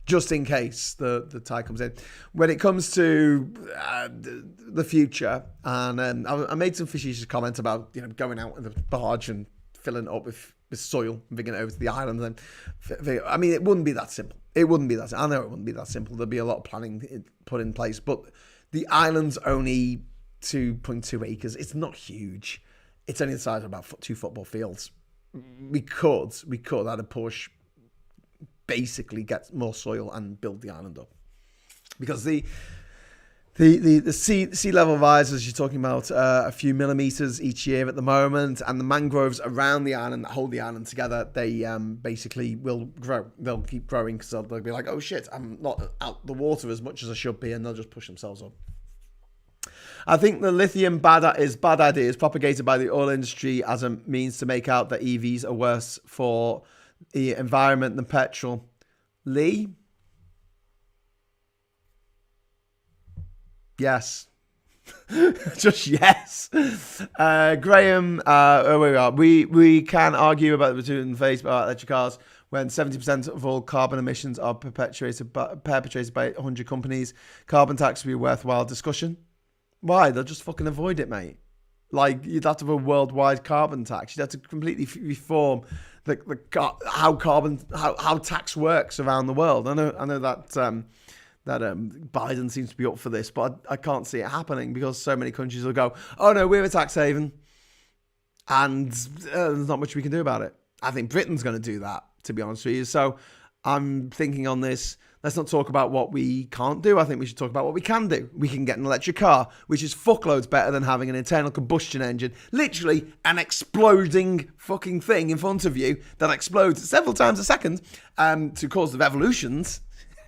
just in case the tide comes in. When it comes to the future, and I made some facetious comments about going out with a barge and filling it up with soil and bringing it over to the island. And I mean, it wouldn't be that simple. It wouldn't be that. I know it wouldn't be that simple. There'd be a lot of planning put in place. But the island's only 2.2 acres. It's not huge. It's only the size of about 2 football fields. We could at a push basically get more soil and build the island up, because the sea level rises, you're talking about a few millimeters each year at the moment, and the mangroves around the island that hold the island together, they basically will grow. They'll keep growing because they'll be like, oh shit, I'm not out the water as much as I should be, and they'll just push themselves up. I think the lithium bad idea is propagated by the oil industry as a means to make out that EVs are worse for the environment than petrol. Lee? Yes. Just yes. Graham, we can argue about the two face about electric cars when 70% of all carbon emissions are perpetrated by 100 companies. Carbon tax would be a worthwhile discussion. Why? They'll just fucking avoid it, mate. Like, you'd have to have a worldwide carbon tax. You'd have to completely reform how tax works around the world. I know that Biden seems to be up for this, but I can't see it happening because so many countries will go, oh no, we're a tax haven, and there's not much we can do about it. I think Britain's going to do that, to be honest with you. So I'm thinking on this, let's not talk about what we can't do. I think we should talk about what we can do. We can get an electric car, which is fuckloads better than having an internal combustion engine. Literally an exploding fucking thing in front of you that explodes several times a second to cause the revolutions.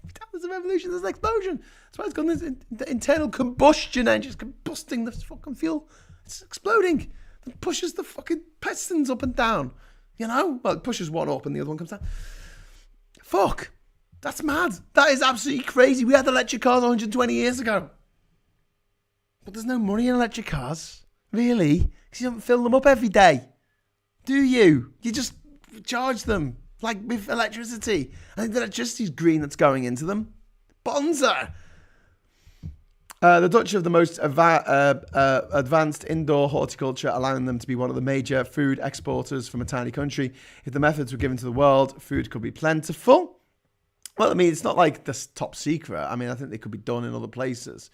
Every time there's a revolution, there's an explosion. That's why it's got this internal combustion engine. It's combusting the fucking fuel. It's exploding. It pushes the fucking pistons up and down. Well, it pushes one up and the other one comes down. Fuck. That's mad. That is absolutely crazy. We had electric cars 120 years ago. But there's no money in electric cars. Really? Because you don't fill them up every day. Do you? You just charge them. Like with electricity. I think the electricity's green that's going into them. Bonza! The Dutch have the most advanced indoor horticulture, allowing them to be one of the major food exporters from a tiny country. If the methods were given to the world, food could be plentiful. Well, I mean, it's not like this top secret. I mean, I think they could be done in other places.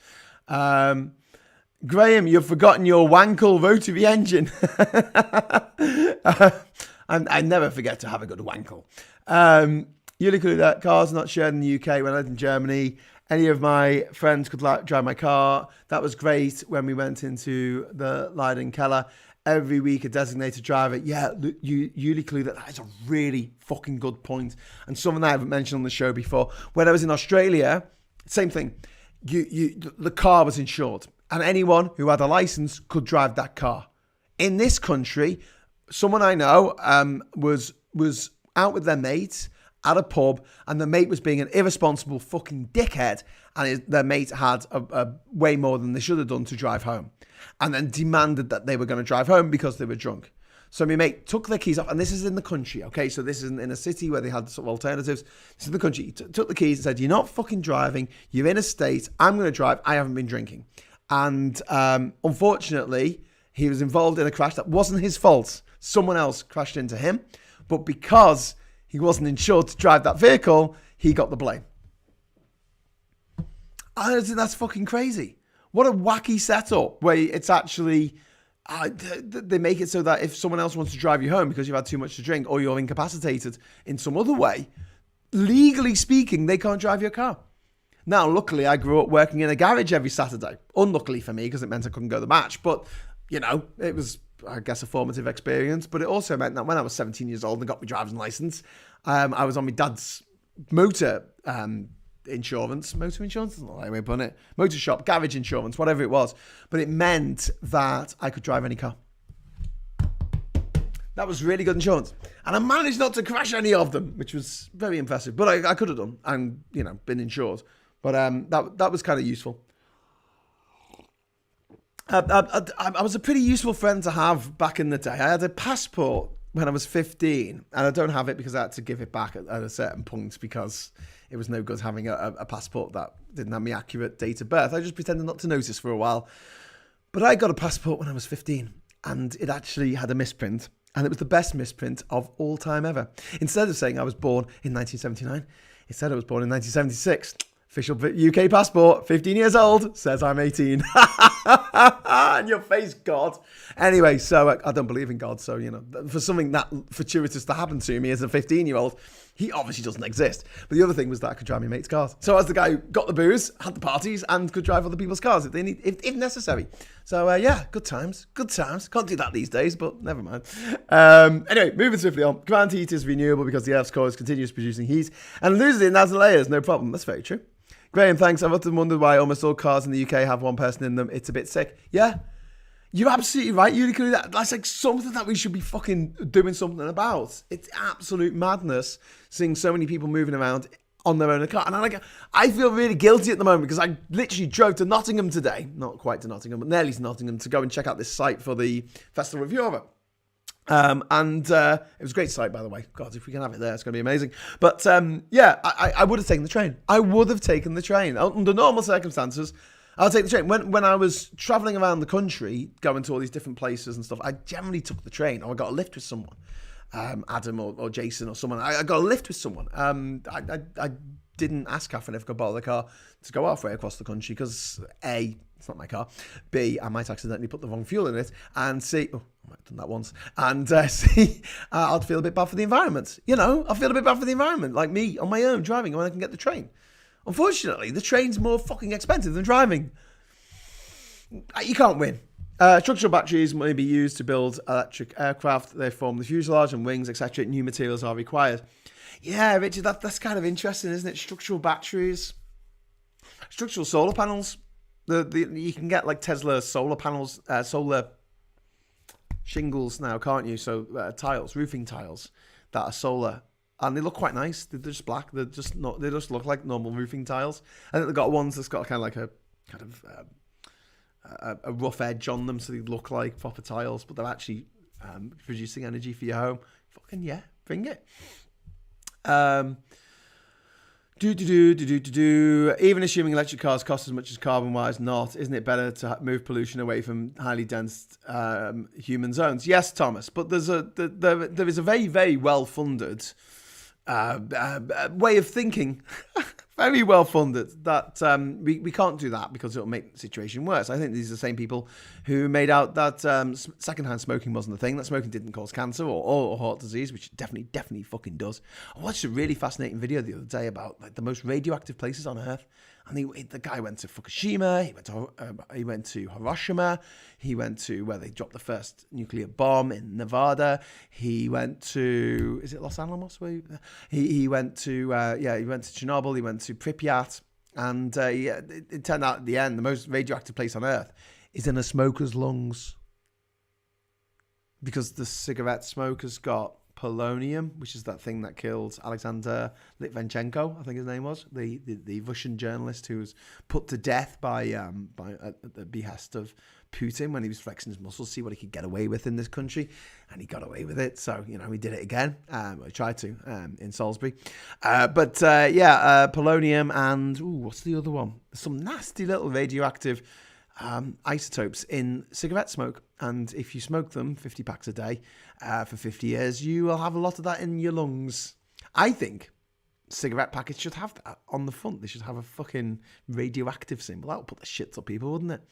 Graham, you've forgotten your Wankel rotary engine. I never forget to have a good Wankel. Usually that cars not shared in the UK. When I lived in Germany, any of my friends could drive my car. That was great when we went into the Leiden Keller. Every week, a designated driver. Yeah, Uliclu, that is a really fucking good point. And something I haven't mentioned on the show before. When I was in Australia, same thing. The car was insured. And anyone who had a license could drive that car. In this country, someone I know was out with their mates at a pub, and the mate was being an irresponsible fucking dickhead, and their mate had a way more than they should have done to drive home, and then demanded that they were going to drive home because they were drunk. So my mate took their keys off, and this is in the country, okay? So this isn't in a city where they had sort of alternatives. This is the country. He took the keys and said, "You're not fucking driving. You're in a state. I'm going to drive. I haven't been drinking." And unfortunately, he was involved in a crash that wasn't his fault. Someone else crashed into him. But because he wasn't insured to drive that vehicle, he got the blame. I think that's fucking crazy. What a wacky setup where it's actually... they make it so that if someone else wants to drive you home because you've had too much to drink or you're incapacitated in some other way, legally speaking, they can't drive your car. Now, luckily, I grew up working in a garage every Saturday. Unluckily for me, because it meant I couldn't go to the match. But, it was, I guess, a formative experience. But it also meant that when I was 17 years old and got my driving license, I was on my dad's motor insurance. Motor insurance? That's not the right way to put it. Motor shop, garage insurance, whatever it was. But it meant that I could drive any car. That was really good insurance. And I managed not to crash any of them, which was very impressive. But I could have done and, been insured. But that was kind of useful. I was a pretty useful friend to have back in the day. I had a passport when I was 15, and I don't have it because I had to give it back at a certain point because it was no good having a passport that didn't have my accurate date of birth. I just pretended not to notice for a while. But I got a passport when I was 15, and it actually had a misprint, and it was the best misprint of all time ever. Instead of saying I was born in 1979, it said I was born in 1976. Official UK passport, 15 years old, says I'm 18. In your face, God. Anyway, so I don't believe in God. So, for something that fortuitous to happen to me as a 15-year-old, he obviously doesn't exist. But the other thing was that I could drive my mate's cars. So I was the guy who got the booze, had the parties, and could drive other people's cars if necessary. So, good times. Good times. Can't do that these days, but never mind. Anyway, moving swiftly on. Ground heat is renewable because the Earth's core is continuous producing heat and loses it in NASA layers. No problem. That's very true. Graham, thanks. I've often wondered why almost all cars in the UK have one person in them. It's a bit sick. Yeah, you're absolutely right, Unicorn. That's like something that we should be fucking doing something about. It's absolute madness seeing so many people moving around on their own car. And I feel really guilty at the moment because I literally drove to Nottingham today. Not quite to Nottingham, but nearly to Nottingham to go and check out this site for the Festival of Europe. And it was a great site, by the way. God, if we can have it there, it's going to be amazing. But I would have taken the train. I would have taken the train. Under normal circumstances, I'll take the train. When I was traveling around the country, going to all these different places and stuff, I generally took the train or I got a lift with someone. Adam or Jason or someone. I got a lift with someone. I didn't ask Catherine if I could borrow the car to go halfway across the country because A, it's not my car. B, I might accidentally put the wrong fuel in it. And C, I might have done that once. And C, I'd feel a bit bad for the environment. I'll feel a bit bad for the environment, like me on my own driving when I can get the train. Unfortunately, the train's more fucking expensive than driving. You can't win. Structural batteries may be used to build electric aircraft. They form the fuselage and wings, etc. New materials are required. Yeah, Richard, that's kind of interesting, isn't it? Structural batteries. Structural solar panels. You can get like Tesla solar panels, solar shingles now, can't you? So tiles, roofing tiles that are solar, and they look quite nice. They're just black. They're just not. They just look like normal roofing tiles. I think they've got ones that's got kind of a rough edge on them, so they look like proper tiles, but they're actually producing energy for your home. Fucking yeah, bring it. Even assuming electric cars cost as much as carbon-wise, isn't it better to move pollution away from highly dense human zones? Yes, Thomas, but there is a very, very well-funded way of thinking, very well-funded, that we can't do that because it'll make the situation worse. I think these are the same people who made out that secondhand smoking wasn't a thing, that smoking didn't cause cancer or heart disease, which definitely fucking does. I watched a really fascinating video the other day about like the most radioactive places on Earth. And the guy went to Fukushima, he went to Hiroshima, he went to where they dropped the first nuclear bomb in Nevada, he went to, is it Los Alamos? He went to, he went to Chernobyl, he went to Pripyat, And yeah, it turned out at the end, the most radioactive place on Earth is in a smoker's lungs. Because the cigarette smoker's got polonium, which is that thing that killed Alexander Litvinchenko, I think his name was, the Russian journalist who was put to death by at the behest of Putin when he was flexing his muscles, see what he could get away with in this country, and he got away with it. So he did it again. He tried to in Salisbury, but polonium and what's the other one? Some nasty little radioactive isotopes in cigarette smoke, and if you smoke them 50 packs a day for 50 years, you will have a lot of that in your lungs. I think cigarette packets should have that on the front. They should have a fucking radioactive symbol. That would put the shits up people, wouldn't it?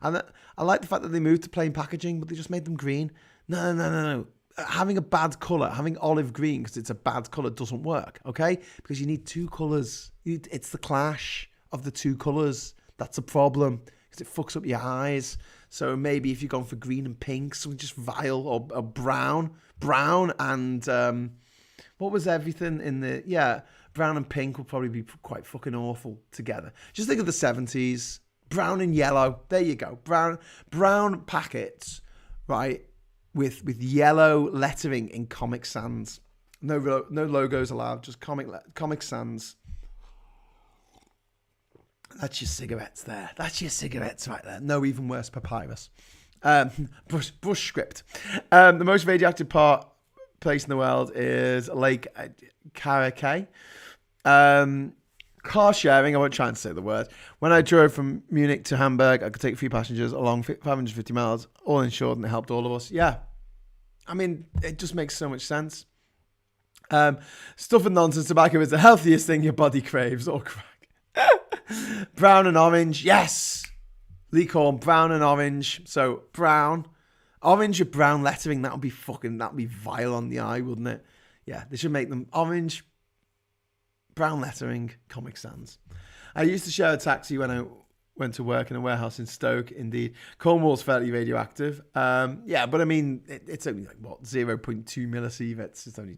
And I like the fact that they moved to plain packaging, but they just made them green. No. Having a bad colour, having olive green because it's a bad colour doesn't work, okay? Because you need two colours. It's the clash of the two colours. That's a problem. Because it fucks up your eyes. So maybe if you've gone for green and pink, something just vile or brown and what was everything in the brown and pink would probably be quite fucking awful together. Just think of the 70s, brown and yellow. There you go, brown packets, right, with yellow lettering in Comic Sans. No logos allowed, just Comic Sans. That's your cigarettes there. That's your cigarettes right there. No, even worse, papyrus. Bush script. The most radioactive place in the world is Lake Karacay. Car sharing, I won't try and say the word. When I drove from Munich to Hamburg, I could take a few passengers along 550 miles, all insured, and it helped all of us. Yeah. I mean, it just makes so much sense. Stuff and nonsense. Tobacco is the healthiest thing your body craves. Or crack. Brown and orange, yes. Lee Corn, brown and orange. So brown, orange with brown lettering. That'd be vile on the eye, wouldn't it? Yeah, they should make them orange, brown lettering, Comic Sans. I used to share a taxi when I went to work in a warehouse in Stoke. Indeed, Cornwall's fairly radioactive. Yeah, but I mean, it's only like 0.2 millisieverts. It's only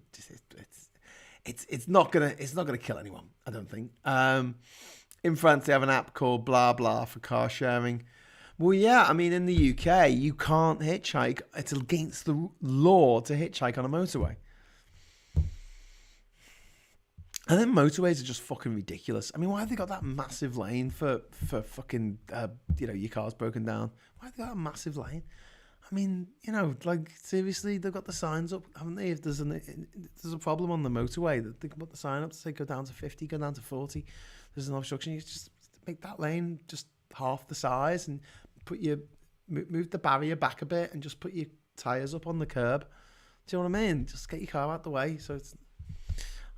it's not gonna kill anyone, I don't think. In France, they have an app called Blah Blah for car sharing. Well, yeah, I mean, in the UK, you can't hitchhike. It's against the law to hitchhike on a motorway. And then motorways are just fucking ridiculous. I mean, why have they got that massive lane for fucking, your car's broken down? Why have they got a massive lane? I mean, like, seriously, they've got the signs up, haven't they? If there's a problem on the motorway, they can put the sign up to say go down to 50, go down to 40. There's an obstruction. You just make that lane just half the size and move the barrier back a bit and just put your tyres up on the curb. Do you know what I mean? Just get your car out the way. So it's,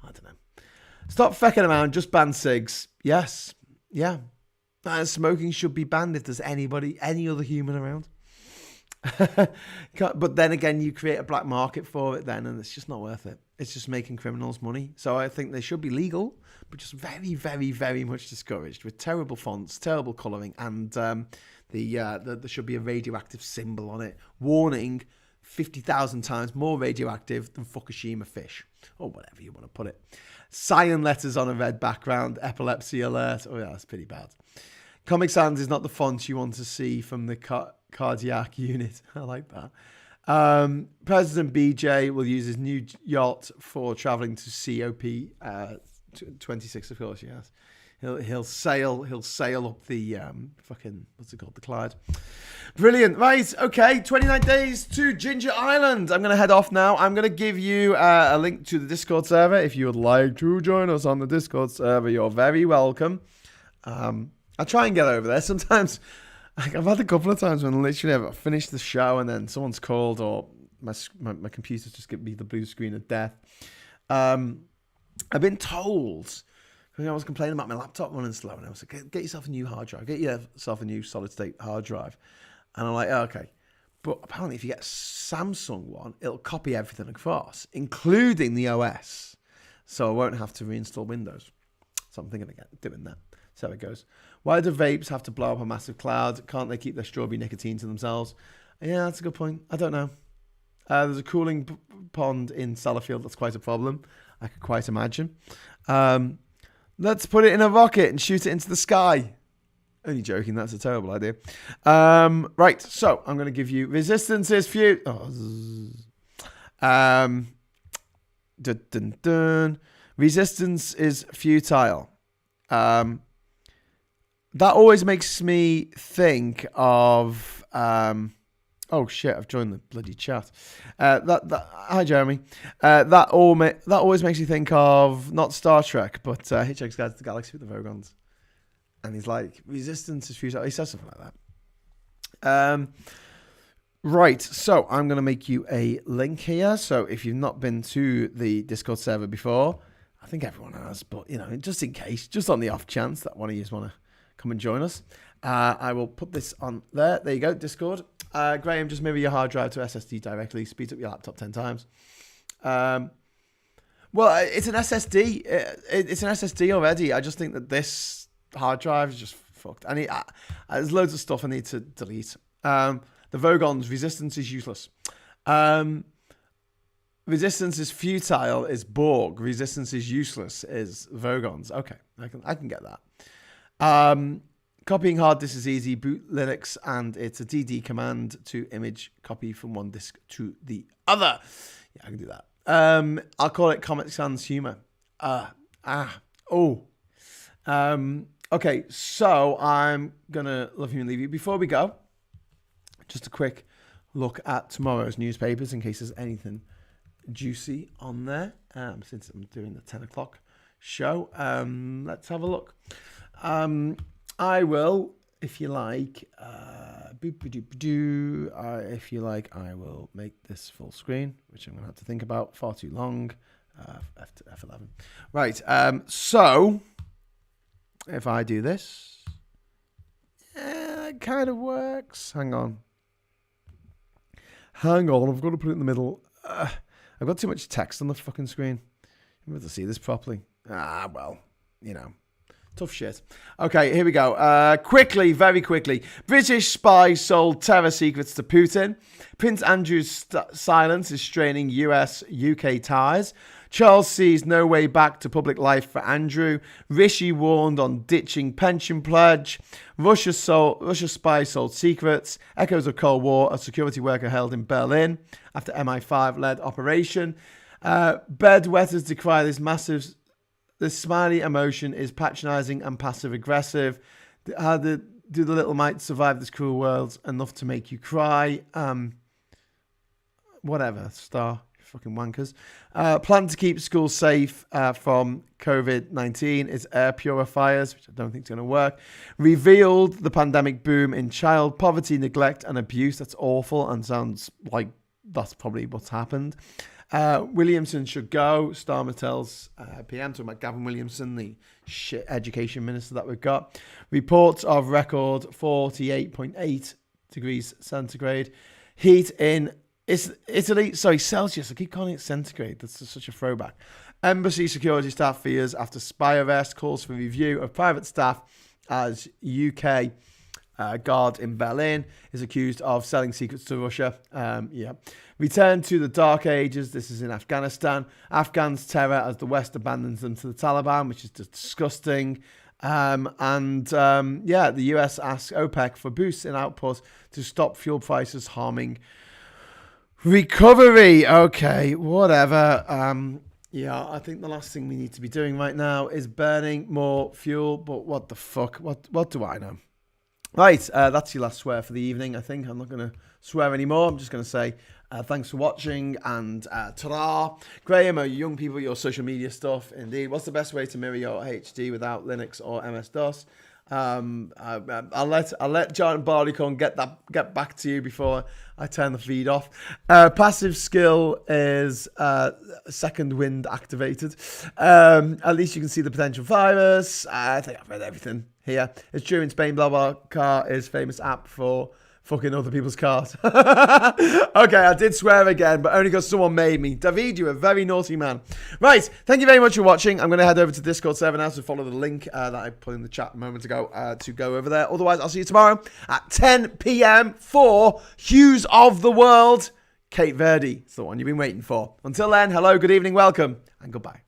I don't know. Stop fecking around. Just ban cigs. Yes. Yeah. Smoking should be banned if there's any other human around. But then again, you create a black market for it then, and it's just not worth it. It's just making criminals money. So I think they should be legal, but just very, very, very much discouraged with terrible fonts, terrible colouring, and there should be a radioactive symbol on it, warning 50,000 times more radioactive than Fukushima fish, or whatever you want to put it. Cyan letters on a red background, epilepsy alert. Oh yeah, that's pretty bad. Comic Sans is not the font you want to see from the cardiac unit. I like that. President BJ will use his new yacht for traveling to COP 26, of course. Yes, he'll sail up the fucking what's it called, the Clyde. Brilliant. Right, okay. 29 days to Ginger Island. I'm gonna head off now. I'm gonna give you a link to the Discord server if you would like to join us on the Discord server. You're very welcome. I'll try and get over there. Sometimes I've had a couple of times when literally I've finished the show and then someone's called or my computer's just given me the blue screen of death. I've been told, because I was complaining about my laptop running slow, and I was like, get yourself a new hard drive. Get yourself a new solid state hard drive. And I'm like, oh, okay. But apparently if you get a Samsung one, it'll copy everything across, including the OS. So I won't have to reinstall Windows. So I'm thinking of doing that. So it goes. Why do vapes have to blow up a massive cloud? Can't they keep their strawberry nicotine to themselves? Yeah, that's a good point. I don't know. There's a cooling pond in Sellafield that's quite a problem. I could quite imagine. Let's put it in a rocket and shoot it into the sky. Only joking, that's a terrible idea. Right, so I'm going to give you resistance is few. Resistance is futile. That always makes me think of. Oh shit! I've joined the bloody chat. Hi Jeremy. That always makes me think of not Star Trek, but Hitchhiker's Guide to the Galaxy with the Vogons. And he's like, resistance is futile. He says something like that. Right, so I'm going to make you a link here. So if you've not been to the Discord server before, I think everyone has, but just in case, just on the off chance that one of you want to come and join us, I will put this on there. There you go, Discord. Graham, just mirror your hard drive to SSD directly. Speeds up your laptop 10 times. Well, it's an SSD. It's an SSD already. I just think that this hard drive is just fucked. There's loads of stuff I need to delete. The Vogons, resistance is useless. Resistance is futile is Borg. Resistance is useless is Vogons. Okay, I can get that. Copying hard disk is easy. Boot Linux and it's a DD command to image copy from one disk to the other. Yeah, I can do that. I'll call it Comic Sans humor. Okay, so I'm going to love you and leave you. Before we go, just a quick look at tomorrow's newspapers in case there's anything juicy on there. Since I'm doing the 10 o'clock show, let's have a look. I will, if you like, I will make this full screen, which I'm going to have to think about far too long. F11. Right, so if I do this, it kind of works. Hang on, I've got to put it in the middle. I've got too much text on the fucking screen. I'm going to see this properly. Well, tough shit. Okay, here we go. Very quickly. British spies sold terror secrets to Putin. Prince Andrew's silence is straining US-UK ties. Charles sees no way back to public life for Andrew. Rishi warned on ditching pension pledge. Russia spy sold secrets. Echoes of Cold War. A security worker held in Berlin after MI5-led operation. Bedwetters decry this smiley emotion is patronising and passive-aggressive. How do the little mites survive this cruel world? Enough to make you cry. Whatever, star. Fucking wankers. Plan to keep schools safe from COVID-19 is air purifiers, which I don't think is going to work. Revealed the pandemic boom in child poverty, neglect and abuse. That's awful and sounds like that's probably what's happened. Williamson should go. Starmer tells PM, talking about Gavin Williamson, the shit education minister that we've got. Reports of record 48.8 degrees centigrade. Heat in Italy, Celsius. I keep calling it centigrade. That's just such a throwback. Embassy security staff fears after spy arrest, calls for review of private staff as UK guard in Berlin is accused of selling secrets to Russia. Return to the Dark Ages. This is in Afghanistan. Afghans' terror as the West abandons them to the Taliban, which is disgusting. The US asks OPEC for boosts in output to stop fuel prices harming recovery. Okay, whatever. I think the last thing we need to be doing right now is burning more fuel. But what the fuck? What do I know? Right, that's your last swear for the evening. I think I'm not going to swear anymore. I'm just going to say thanks for watching and ta-da. Graham, young people, your social media stuff. Indeed. What's the best way to mirror your HD without Linux or MS-DOS? I'll let John Barleycorn get back to you before I turn the feed off. Passive skill is second wind activated. At least you can see the potential virus. I think I've read everything here. It's true in Spain. BlaBlaCar is famous app for fucking other people's cars. Okay, I did swear again, but only because someone made me. David, you're a very naughty man. Right, thank you very much for watching. I'm going to head over to Discord server now to follow the link that I put in the chat a moment ago to go over there. Otherwise, I'll see you tomorrow at 10 p.m. for Hughes of the World. Cape Verde. It's the one you've been waiting for. Until then, hello, good evening, welcome, and goodbye.